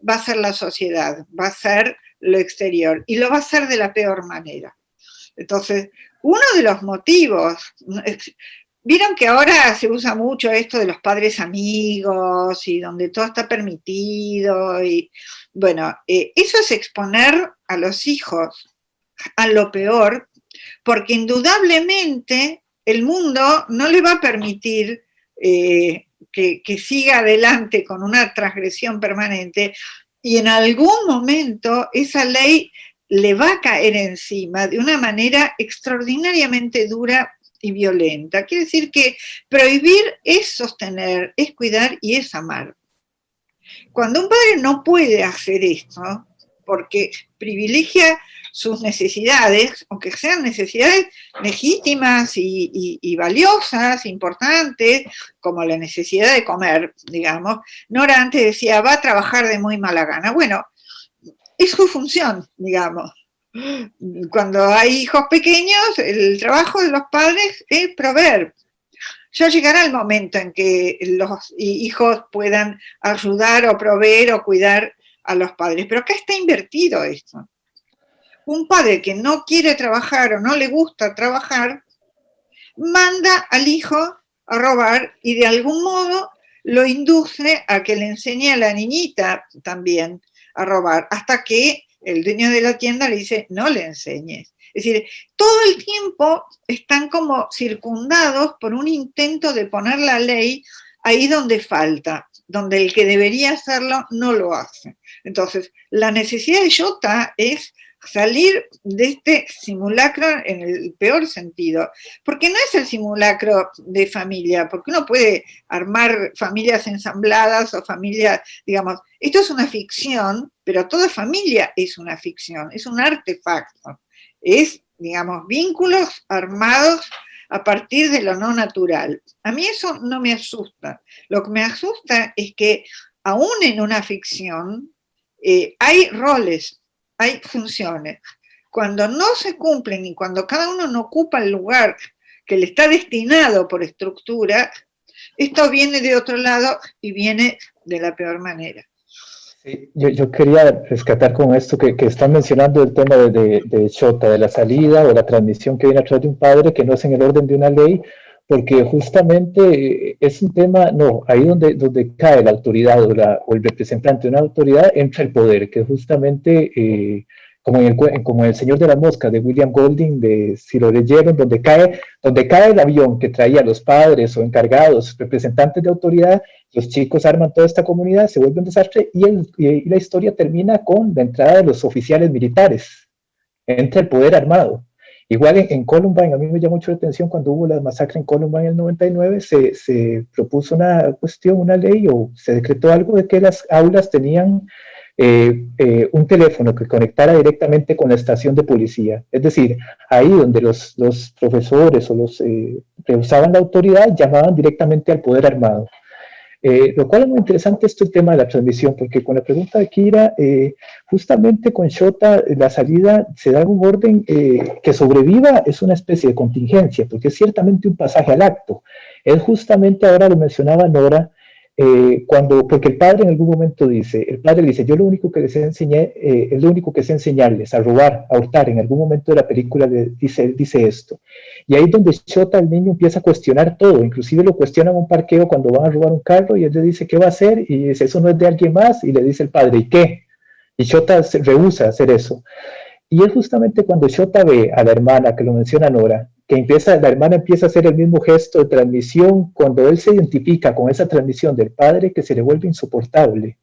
va a ser la sociedad, va a ser lo exterior y lo va a hacer de la peor manera. Entonces, uno de los motivos, vieron que ahora se usa mucho esto de los padres amigos y donde todo está permitido, y bueno, eso es exponer a los hijos a lo peor, porque indudablemente el mundo no le va a permitir que siga adelante con una transgresión permanente, y en algún momento esa ley le va a caer encima de una manera extraordinariamente dura y violenta. Quiere decir que prohibir es sostener, es cuidar y es amar. Cuando un padre no puede hacer esto, porque privilegia sus necesidades, aunque sean necesidades legítimas y valiosas, importantes, como la necesidad de comer, digamos. Nora antes decía, va a trabajar de muy mala gana. Bueno, es su función, digamos. Cuando hay hijos pequeños, el trabajo de los padres es proveer. Ya llegará el momento en que los hijos puedan ayudar o proveer o cuidar a los padres, pero acá está invertido esto. Un padre que no quiere trabajar o no le gusta trabajar, manda al hijo a robar y de algún modo lo induce a que le enseñe a la niñita también a robar, hasta que el dueño de la tienda le dice, no le enseñes. Es decir, todo el tiempo están como circundados por un intento de poner la ley ahí donde falta, donde el que debería hacerlo no lo hace. Entonces, la necesidad de Jota es salir de este simulacro en el peor sentido, porque no es el simulacro de familia, porque uno puede armar familias ensambladas o familias, digamos, esto es una ficción, pero toda familia es una ficción, es un artefacto, es, digamos, vínculos armados a partir de lo no natural. A mí eso no me asusta, lo que me asusta es que aún en una ficción hay roles, hay funciones. Cuando no se cumplen y cuando cada uno no ocupa el lugar que le está destinado por estructura, esto viene de otro lado y viene de la peor manera. Sí, yo quería rescatar con esto que están mencionando el tema de Shota, de la salida o la transmisión que viene a través de un padre, que no es en el orden de una ley, porque justamente es un tema, no, ahí donde cae la autoridad o el representante de una autoridad, entra el poder, que justamente, como en El Señor de las Moscas de William Golding, si lo leyeron, donde cae el avión que traía a los padres o encargados, representantes de autoridad, los chicos arman toda esta comunidad, se vuelve un desastre y la historia termina con la entrada de los oficiales militares, entra el poder armado. Igual en Columbine, a mí me llamó mucho la atención cuando hubo la masacre en Columbine en el 99, se propuso una cuestión, una ley, o se decretó algo de que las aulas tenían un teléfono que conectara directamente con la estación de policía. Es decir, ahí donde los profesores o los que usaban la autoridad llamaban directamente al poder armado. Lo cual es muy interesante el tema de la transmisión, porque con la pregunta de Kira, justamente con Shota, la salida se da en un orden que sobreviva, es una especie de contingencia, porque es ciertamente un pasaje al acto. Es justamente, ahora lo mencionaba Nora, porque el padre en algún momento dice, yo lo único que les enseñé, es lo único que sé enseñarles, a robar, a hurtar. En algún momento de la película dice esto. Y ahí es donde Shota, el niño, empieza a cuestionar todo, inclusive lo cuestiona en un parqueo cuando van a robar un carro y él le dice, ¿qué va a hacer? Y dice, eso no es de alguien más, y le dice el padre, ¿y qué? Y Shota se rehúsa a hacer eso. Y es justamente cuando Shota ve a la hermana, que lo menciona Nora, que la hermana empieza a hacer el mismo gesto de transmisión, cuando él se identifica con esa transmisión del padre, que se le vuelve insoportable.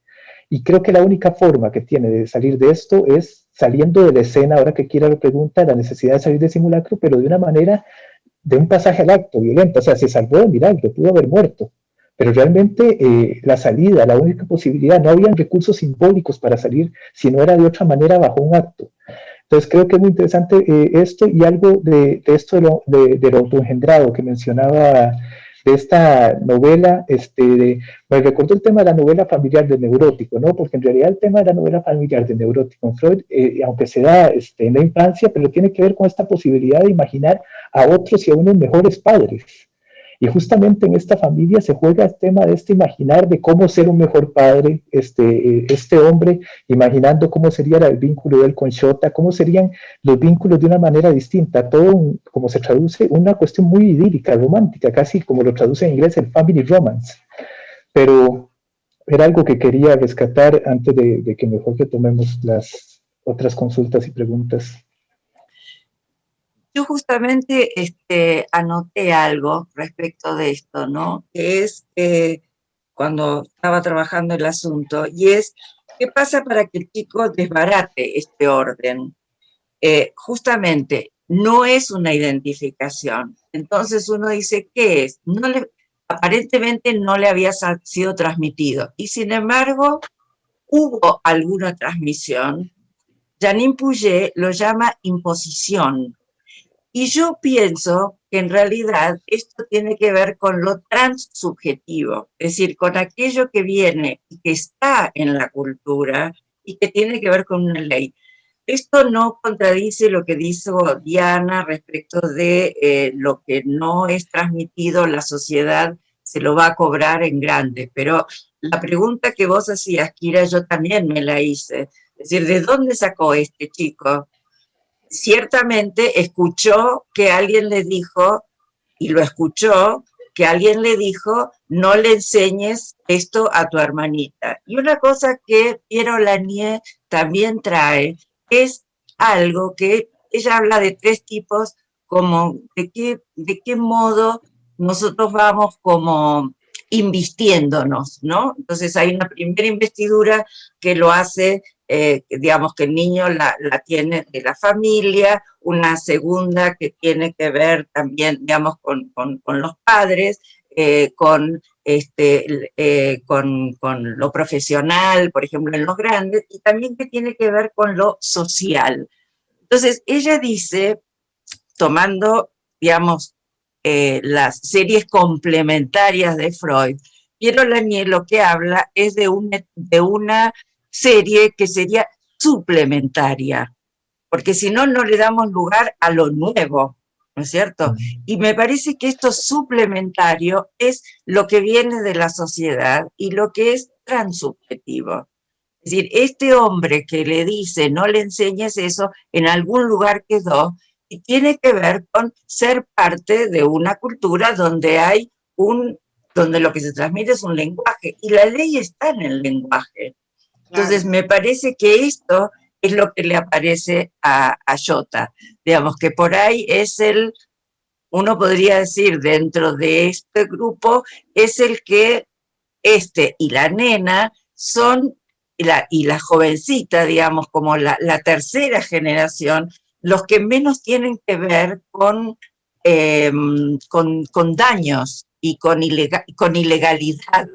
Y creo que la única forma que tiene de salir de esto es saliendo de la escena, ahora que Kira lo pregunta, la necesidad de salir de simulacro, pero de una manera, de un pasaje al acto violento. O sea, se salvó de milagro, pudo haber muerto. Pero realmente la salida, la única posibilidad, no habían recursos simbólicos para salir, sino era de otra manera bajo un acto. Entonces creo que es muy interesante esto, y algo de esto de lo autoengendrado que mencionaba de esta novela, me recordó el tema de la novela familiar del neurótico, ¿no? Porque en realidad el tema de la novela familiar del neurótico en Freud, aunque se da en la infancia, pero tiene que ver con esta posibilidad de imaginar a otros y a unos mejores padres. Y justamente en esta familia se juega el tema de imaginar de cómo ser un mejor padre, este hombre imaginando cómo sería el vínculo de él con Shota, cómo serían los vínculos de una manera distinta, todo como se traduce, una cuestión muy idílica, romántica, casi como lo traduce en inglés el family romance. Pero era algo que quería rescatar antes de que mejor retomemos las otras consultas y preguntas. Yo justamente anoté algo respecto de esto, ¿no? Que es cuando estaba trabajando el asunto, y es, ¿qué pasa para que el chico desbarate este orden? Justamente, no es una identificación. Entonces uno dice, ¿qué es? Aparentemente no le había sido transmitido, y sin embargo, hubo alguna transmisión. Jeanine Pouget lo llama imposición. Y yo pienso que en realidad esto tiene que ver con lo transsubjetivo, es decir, con aquello que viene y que está en la cultura y que tiene que ver con una ley. Esto no contradice lo que dijo Diana respecto de lo que no es transmitido, la sociedad se lo va a cobrar en grande, pero la pregunta que vos hacías, Kira, yo también me la hice. Es decir, ¿de dónde sacó este chico? Ciertamente escuchó que alguien le dijo, y lo escuchó, que alguien le dijo, no le enseñes esto a tu hermanita. Y una cosa que Piero Lanier también trae es algo que ella habla de tres tipos, como de qué modo nosotros vamos como invistiéndonos, ¿no? Entonces hay una primera investidura que lo hace, digamos que el niño la tiene de la familia, una segunda que tiene que ver también, digamos, con los padres, con lo profesional, por ejemplo, en los grandes, y también que tiene que ver con lo social. Entonces, ella dice, tomando, digamos, las series complementarias de Freud, Piero Lanier lo que habla es de una serie que sería suplementaria, porque si no, no le damos lugar a lo nuevo. ¿no es cierto? Y me parece que esto suplementario es lo que viene de la sociedad y lo que es transubjetivo. Es decir, este hombre que le dice no le enseñes eso, en algún lugar quedó, y tiene que ver con ser parte de una cultura donde hay donde lo que se transmite es un lenguaje, y la ley está en el lenguaje. Entonces, Claro. me parece que esto es lo que le aparece a Jota. Digamos que por ahí es uno podría decir, dentro de este grupo, es el que y la nena son, y la jovencita, digamos, como la tercera generación, los que menos tienen que ver con daños y con ilegalidad,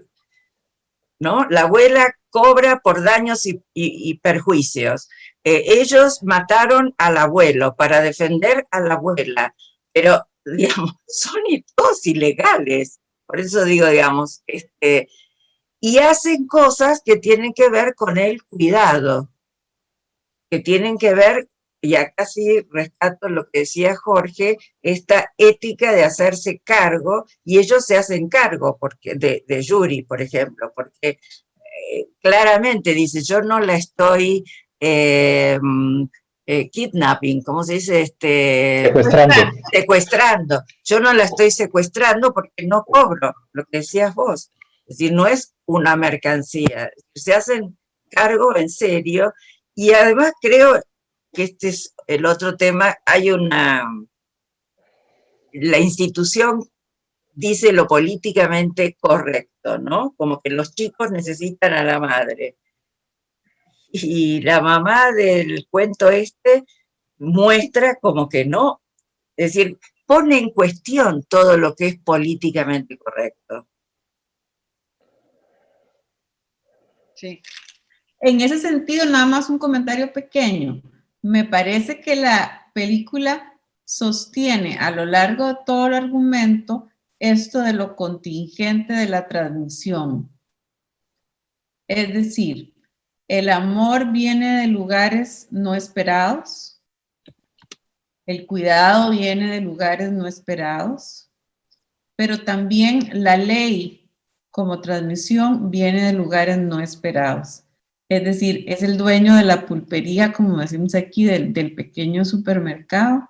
¿no? La abuela cobra por daños y perjuicios. Ellos mataron al abuelo para defender a la abuela, pero, digamos, son todos ilegales. Por eso digo, digamos, y hacen cosas que tienen que ver con el cuidado, que tienen que ver, y acá sí rescato lo que decía Jorge, esta ética de hacerse cargo, y ellos se hacen cargo de Yuri, por ejemplo, porque claramente dice, yo no la estoy kidnapping, ¿cómo se dice? Secuestrando. Yo no la estoy secuestrando porque no cobro, lo que decías vos. Es decir, no es una mercancía, se hacen cargo en serio, y además creo que este es el otro tema, la institución dice lo políticamente correcto, ¿no? Como que los chicos necesitan a la madre. Y la mamá del cuento muestra como que no, es decir, pone en cuestión todo lo que es políticamente correcto. Sí. En ese sentido, nada más un comentario pequeño. Me parece que la película sostiene a lo largo de todo el argumento esto de lo contingente de la transmisión. Es decir, el amor viene de lugares no esperados, el cuidado viene de lugares no esperados, pero también la ley como transmisión viene de lugares no esperados. Es decir, es el dueño de la pulpería, como decimos aquí, del pequeño supermercado,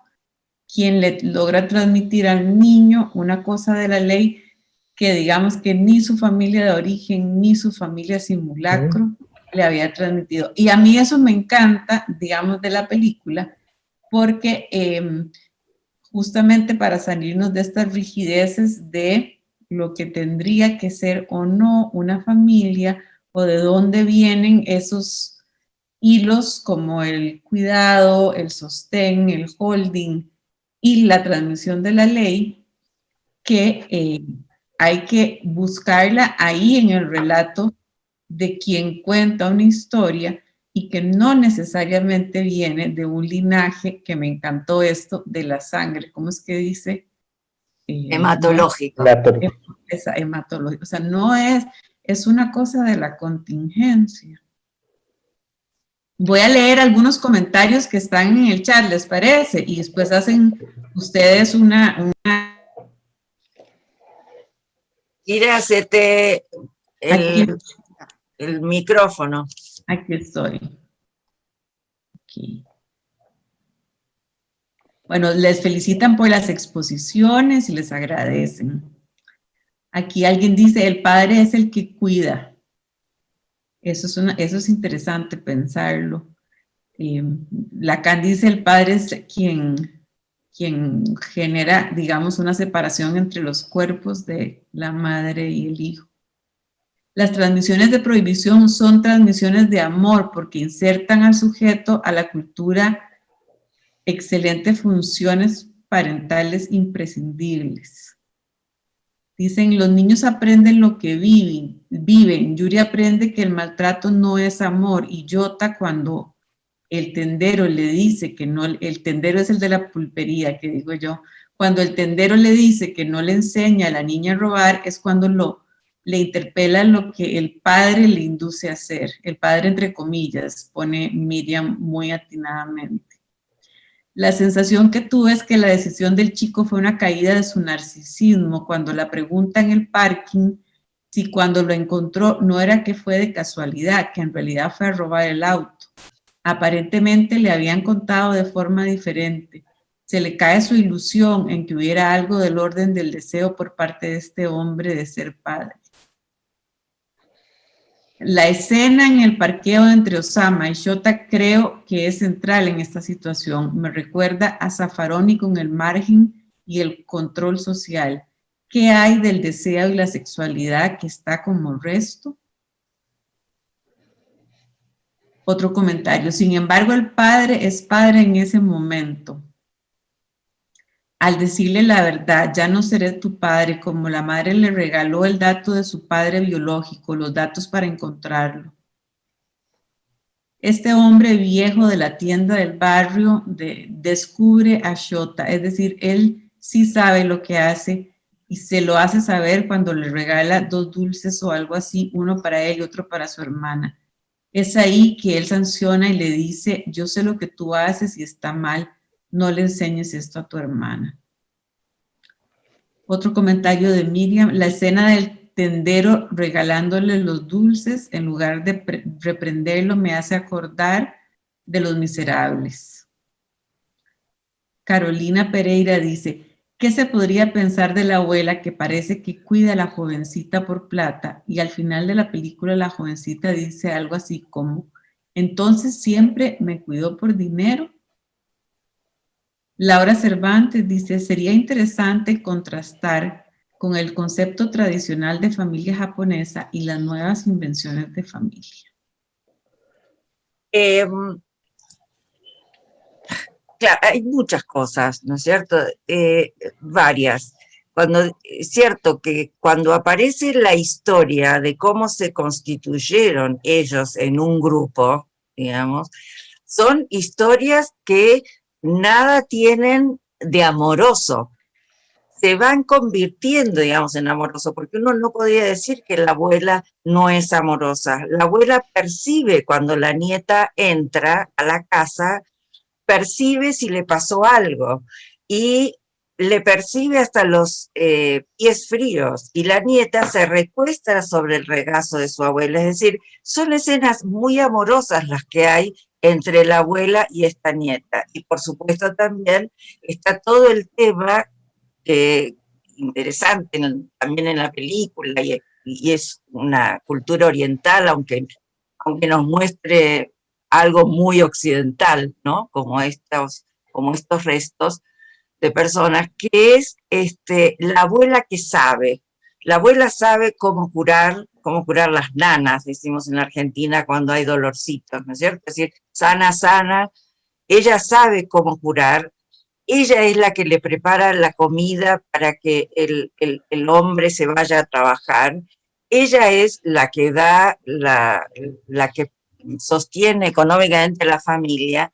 quien le logra transmitir al niño una cosa de la ley que digamos que ni su familia de origen, ni su familia simulacro le había transmitido. Y a mí eso me encanta, digamos, de la película, porque justamente para salirnos de estas rigideces de lo que tendría que ser o no una familia, o de dónde vienen esos hilos como el cuidado, el sostén, el holding y la transmisión de la ley, que hay que buscarla ahí en el relato de quien cuenta una historia y que no necesariamente viene de un linaje, que me encantó esto, de la sangre. ¿Cómo es que dice? Hematológico. Hematológico. O sea, no es una cosa de la contingencia. Voy a leer algunos comentarios que están en el chat, ¿les parece? Y después hacen ustedes Quiere hacerte el micrófono. Aquí estoy. Aquí. Bueno, les felicitan por las exposiciones y les agradecen. Aquí alguien dice, el padre es el que cuida. Eso es interesante pensarlo. Lacan dice, el padre es quien genera, digamos, una separación entre los cuerpos de la madre y el hijo. Las transmisiones de prohibición son transmisiones de amor porque insertan al sujeto a la cultura excelentes funciones parentales imprescindibles. Dicen, los niños aprenden lo que viven. Yuri aprende que el maltrato no es amor, y Jota, cuando el tendero le dice que no, el tendero es el de la pulpería, que digo yo, cuando el tendero le dice que no le enseña a la niña a robar, es cuando le interpela lo que el padre le induce a hacer. El padre, entre comillas, pone Miriam muy atinadamente. La sensación que tuve es que la decisión del chico fue una caída de su narcisismo cuando la pregunta en el parking si cuando lo encontró no era que fue de casualidad, que en realidad fue a robar el auto. Aparentemente le habían contado de forma diferente. Se le cae su ilusión en que hubiera algo del orden del deseo por parte de este hombre de ser padre. La escena en el parqueo entre Osama y Shota creo que es central en esta situación. Me recuerda a Zaffaroni con el margen y el control social. ¿Qué hay del deseo y la sexualidad que está como resto? Otro comentario. Sin embargo, el padre es padre en ese momento. Al decirle la verdad, ya no seré tu padre, como la madre le regaló el dato de su padre biológico, los datos para encontrarlo. Este hombre viejo de la tienda del barrio descubre a Shota, es decir, él sí sabe lo que hace y se lo hace saber cuando le regala 2 dulces o algo así, uno para él y otro para su hermana. Es ahí que él sanciona y le dice, yo sé lo que tú haces y está mal, no le enseñes esto a tu hermana. Otro comentario de Miriam, la escena del tendero regalándole los dulces en lugar de reprenderlo me hace acordar de Los Miserables. Carolina Pereira dice, ¿qué se podría pensar de la abuela que parece que cuida a la jovencita por plata y al final de la película la jovencita dice algo así como, entonces siempre me cuidó por dinero? Laura Cervantes dice, sería interesante contrastar con el concepto tradicional de familia japonesa y las nuevas invenciones de familia. Claro, hay muchas cosas, ¿no es cierto? Varias. Es cierto que cuando aparece la historia de cómo se constituyeron ellos en un grupo, digamos, son historias que nada tienen de amoroso. Se van convirtiendo, digamos, en amoroso, porque uno no podría decir que la abuela no es amorosa. La abuela percibe cuando la nieta entra a la casa, percibe si le pasó algo y le percibe hasta los pies fríos y la nieta se recuesta sobre el regazo de su abuela. Es decir, son escenas muy amorosas las que hay entre la abuela y esta nieta. Y por supuesto también está todo el tema interesante también en la película y es una cultura oriental, aunque nos muestre algo muy occidental, ¿no? Como estos restos de personas, que es la abuela que sabe. La abuela sabe cómo curar las nanas, decimos en Argentina cuando hay dolorcitos, ¿no es cierto? Es decir, sana, sana, ella sabe cómo curar, ella es la que le prepara la comida para que el hombre se vaya a trabajar, ella es la que da, la que sostiene económicamente la familia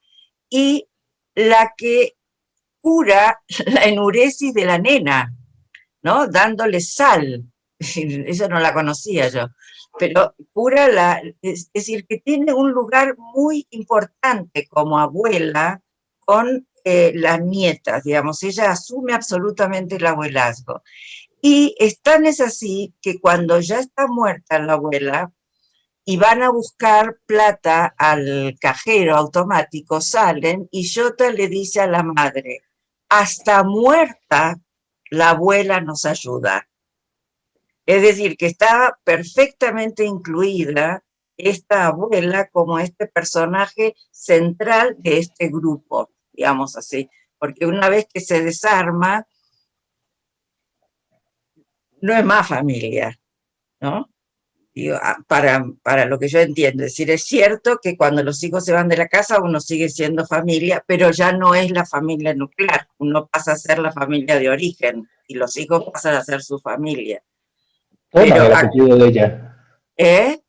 y la que cura la enuresis de la nena, ¿no? Dándole sal. Eso no la conocía yo. Pero cura es decir, que tiene un lugar muy importante como abuela con las nietas, digamos. Ella asume absolutamente el abuelazgo. Y tan es así que cuando ya está muerta la abuela, y van a buscar plata al cajero automático, salen y Shota le dice a la madre, hasta muerta la abuela nos ayuda. Es decir, que está perfectamente incluida esta abuela como este personaje central de este grupo, digamos así, porque una vez que se desarma, no es más familia, ¿no? Digo, para lo que yo entiendo, es decir, es cierto que cuando los hijos se van de la casa uno sigue siendo familia, pero ya no es la familia nuclear, uno pasa a ser la familia de origen y los hijos pasan a ser su familia. Toman Pero, el apellido de ella.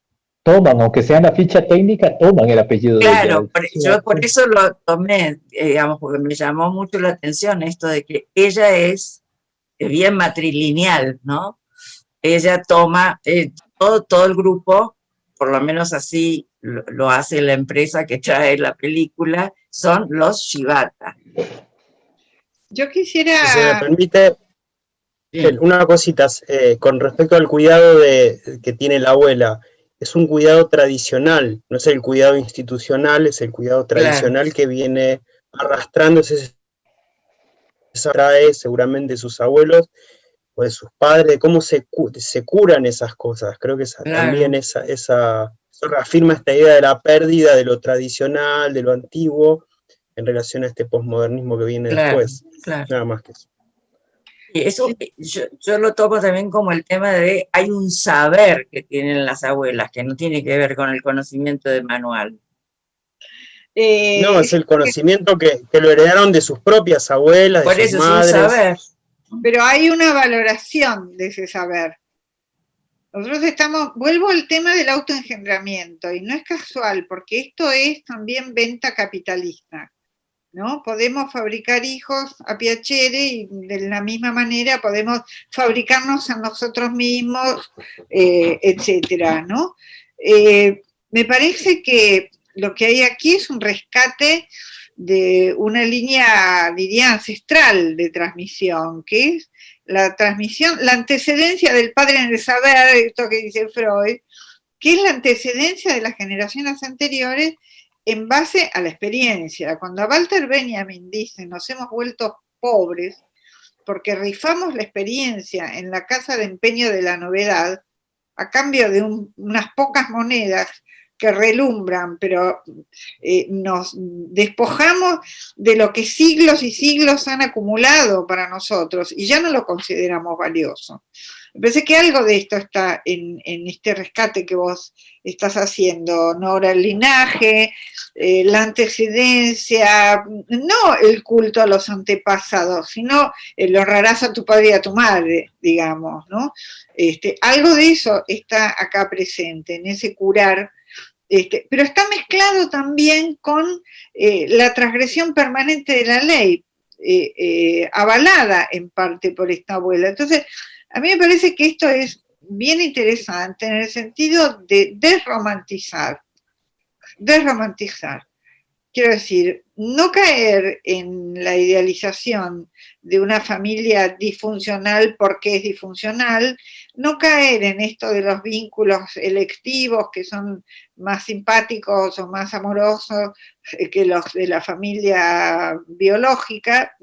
Toman, aunque sea en la ficha técnica, toman el apellido de ella. Claro, yo por eso lo tomé, digamos, porque me llamó mucho la atención esto de que ella es bien matrilineal, ¿no? Ella toma todo el grupo, por lo menos así lo hace la empresa que trae la película, son los Shibata. Yo Si se me quisiera... permite, Bien. una cosita, con respecto al cuidado que tiene la abuela, es un cuidado tradicional, no es el cuidado institucional, es el cuidado tradicional que viene arrastrándose, se trae seguramente de sus abuelos o de sus padres, de cómo se curan esas cosas. Creo que también eso reafirma esta idea de la pérdida de lo tradicional, de lo antiguo, en relación a este posmodernismo que viene después. Claro. Nada más que eso. Y eso yo lo tomo también como el tema de hay un saber que tienen las abuelas, que no tiene que ver con el conocimiento de manual. No, es el conocimiento que lo heredaron de sus propias abuelas, de Por sus eso madres. es un saber. Pero hay una valoración de ese saber. Nosotros vuelvo al tema del autoengendramiento, y no es casual, porque esto es también venta capitalista, ¿no? Podemos fabricar hijos a piacere y de la misma manera podemos fabricarnos a nosotros mismos, etcétera, ¿no? Me parece que lo que hay aquí es un rescate de una línea, diría, ancestral de transmisión, que es la transmisión, la antecedencia del padre en el saber, esto que dice Freud, que es la antecedencia de las generaciones anteriores en base a la experiencia. Cuando Walter Benjamin dice, nos hemos vuelto pobres porque rifamos la experiencia en la casa de empeño de la novedad a cambio de unas pocas monedas que relumbran, pero nos despojamos de lo que siglos y siglos han acumulado para nosotros y ya no lo consideramos valioso. Me parece que algo de esto está en este rescate que vos estás haciendo, Nora, el linaje, la antecedencia, no el culto a los antepasados, sino el honrarás a tu padre y a tu madre, digamos, ¿no? Algo de eso está acá presente, en ese curar, pero está mezclado también con la transgresión permanente de la ley, avalada en parte por esta abuela. Entonces, a mí me parece que esto es bien interesante en el sentido de desromantizar. Quiero decir, no caer en la idealización de una familia disfuncional porque es disfuncional, no caer en esto de los vínculos electivos que son más simpáticos o más amorosos que los de la familia biológica,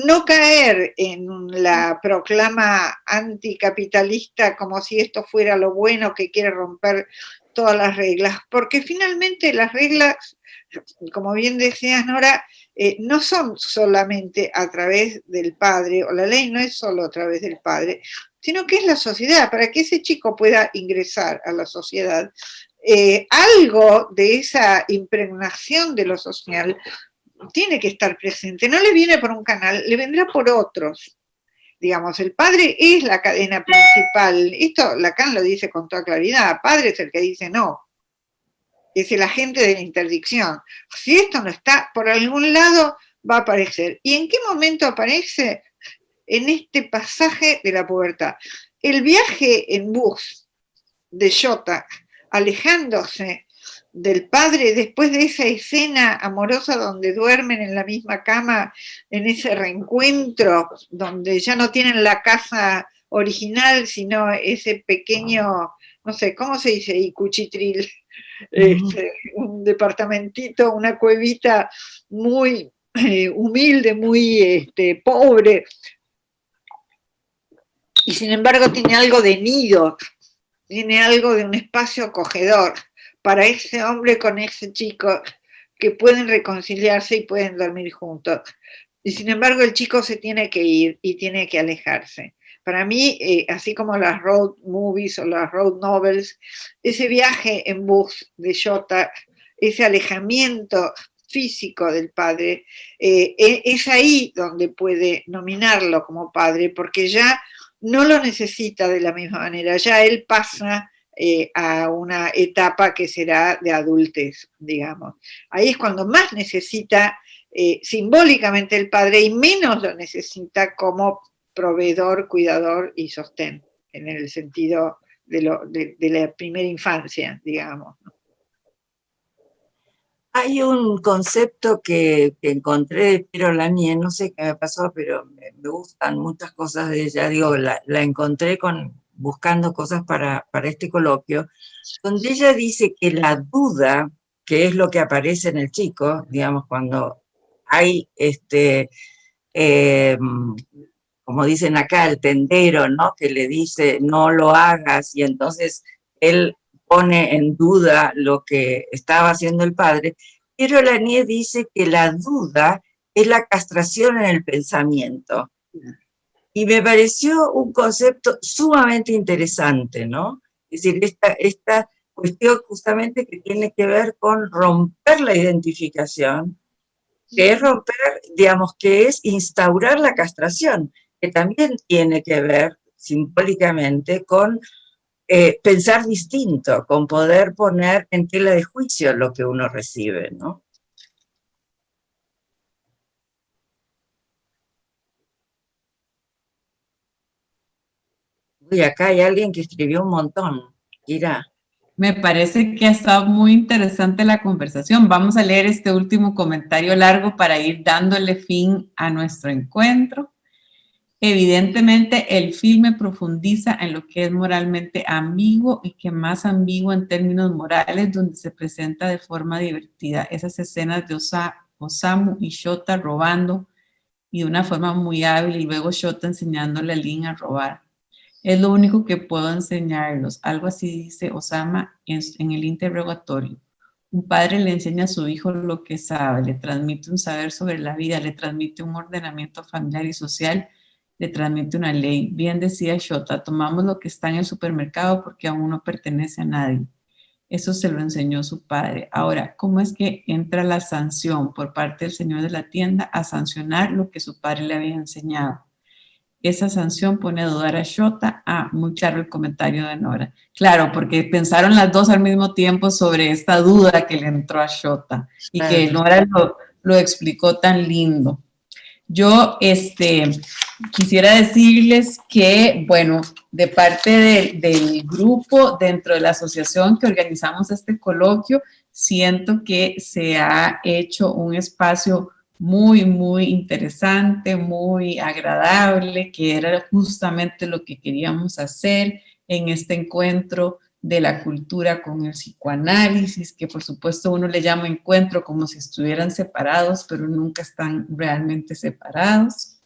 no caer en la proclama anticapitalista como si esto fuera lo bueno que quiere romper todas las reglas, porque finalmente las reglas, como bien decías, Nora, no son solamente a través del padre, o la ley no es solo a través del padre, sino que es la sociedad. Para que ese chico pueda ingresar a la sociedad, algo de esa impregnación de lo social tiene que estar presente. No le viene por un canal, le vendrá por otros. Digamos, el padre es la cadena principal. Esto Lacan lo dice con toda claridad. Padre es el que dice no. Es el agente de la interdicción. Si esto no está, por algún lado va a aparecer. ¿Y en qué momento aparece? En este pasaje de la pubertad. El viaje en bus de Jota, alejándose del padre después de esa escena amorosa donde duermen en la misma cama, en ese reencuentro, donde ya no tienen la casa original, sino ese pequeño, no sé, ¿cómo se dice? Y cuchitril. Un departamentito, una cuevita muy humilde, muy pobre, y sin embargo tiene algo de nido, tiene algo de un espacio acogedor para ese hombre con ese chico que pueden reconciliarse y pueden dormir juntos. Y sin embargo el chico se tiene que ir y tiene que alejarse. Para mí, así como las road movies o las road novels, ese viaje en bus de Jota, ese alejamiento físico del padre, es ahí donde puede nominarlo como padre, porque ya no lo necesita de la misma manera, ya él pasa a una etapa que será de adultez, digamos. Ahí es cuando más necesita simbólicamente el padre y menos lo necesita como proveedor, cuidador y sostén, en el sentido de la primera infancia, digamos. Hay un concepto que encontré de Piero Lanier, no sé qué me pasó, pero me gustan muchas cosas de ella. Digo, la encontré buscando cosas para este coloquio, donde ella dice que la duda, que es lo que aparece en el chico, digamos, cuando hay como dicen acá, el tendero, ¿no? Que le dice, no lo hagas, y entonces él pone en duda lo que estaba haciendo el padre. Pero Lanier dice que la duda es la castración en el pensamiento. Y me pareció un concepto sumamente interesante, ¿no? Es decir, esta cuestión justamente que tiene que ver con romper la identificación, que es romper, digamos, que es instaurar la castración, que también tiene que ver simbólicamente con pensar distinto, con poder poner en tela de juicio lo que uno recibe, ¿no? Uy, acá hay alguien que escribió un montón, Kira. Me parece que ha estado muy interesante la conversación. Vamos a leer este último comentario largo para ir dándole fin a nuestro encuentro. Evidentemente, el filme profundiza en lo que es moralmente ambiguo y que más ambiguo en términos morales, donde se presenta de forma divertida esas escenas de Osamu y Shota robando y de una forma muy hábil, y luego Shota enseñándole a Lin a robar. Es lo único que puedo enseñarlos. Algo así dice Osama en el interrogatorio. Un padre le enseña a su hijo lo que sabe, le transmite un saber sobre la vida, le transmite un ordenamiento familiar y social, le transmite una ley. Bien decía Shota, tomamos lo que está en el supermercado porque aún no pertenece a nadie. Eso se lo enseñó su padre. Ahora, ¿cómo es que entra la sanción por parte del señor de la tienda a sancionar lo que su padre le había enseñado? Esa sanción pone a dudar a Shota. Muy claro el comentario de Nora. Claro, porque pensaron las dos al mismo tiempo sobre esta duda que le entró a Shota y que Nora lo explicó tan lindo. Yo quisiera decirles que, bueno, de parte del grupo dentro de la asociación que organizamos este coloquio, siento que se ha hecho un espacio muy, muy interesante, muy agradable, que era justamente lo que queríamos hacer en este encuentro de la cultura con el psicoanálisis, que por supuesto uno le llama encuentro como si estuvieran separados, pero nunca están realmente separados.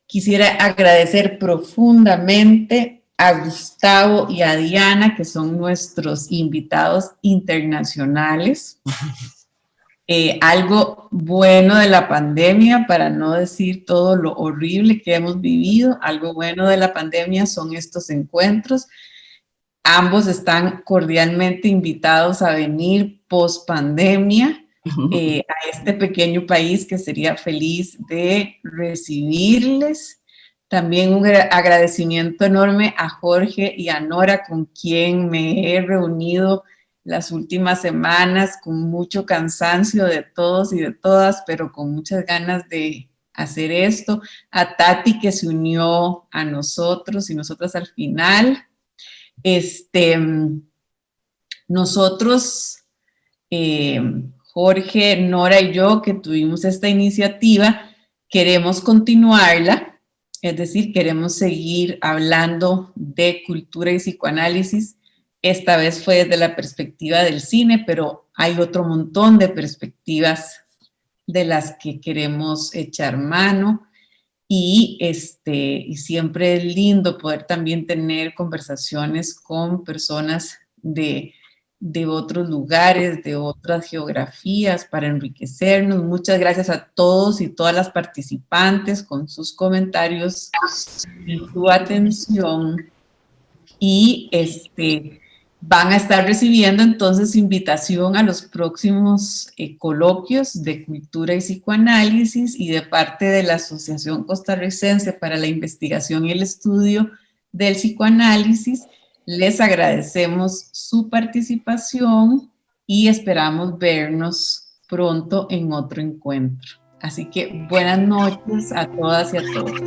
Quisiera agradecer profundamente a Gustavo y a Diana, que son nuestros invitados internacionales. Algo bueno de la pandemia, para no decir todo lo horrible que hemos vivido, algo bueno de la pandemia son estos encuentros. Ambos están cordialmente invitados a venir post pandemia a este pequeño país que sería feliz de recibirles. También un agradecimiento enorme a Jorge y a Nora, con quien me he reunido las últimas semanas con mucho cansancio de todos y de todas, pero con muchas ganas de hacer esto. A Tati, que se unió a nosotros y nosotras al final. Nosotros, Jorge, Nora y yo, que tuvimos esta iniciativa, queremos continuarla, es decir, queremos seguir hablando de cultura y psicoanálisis. Esta vez fue desde la perspectiva del cine, pero hay otro montón de perspectivas de las que queremos echar mano. Y siempre es lindo poder también tener conversaciones con personas de otros lugares, de otras geografías, para enriquecernos. Muchas gracias a todos y todas las participantes con sus comentarios y su atención. Y van a estar recibiendo entonces invitación a los próximos coloquios de cultura y psicoanálisis, y de parte de la Asociación Costarricense para la Investigación y el Estudio del Psicoanálisis, les agradecemos su participación y esperamos vernos pronto en otro encuentro. Así que buenas noches a todas y a todos.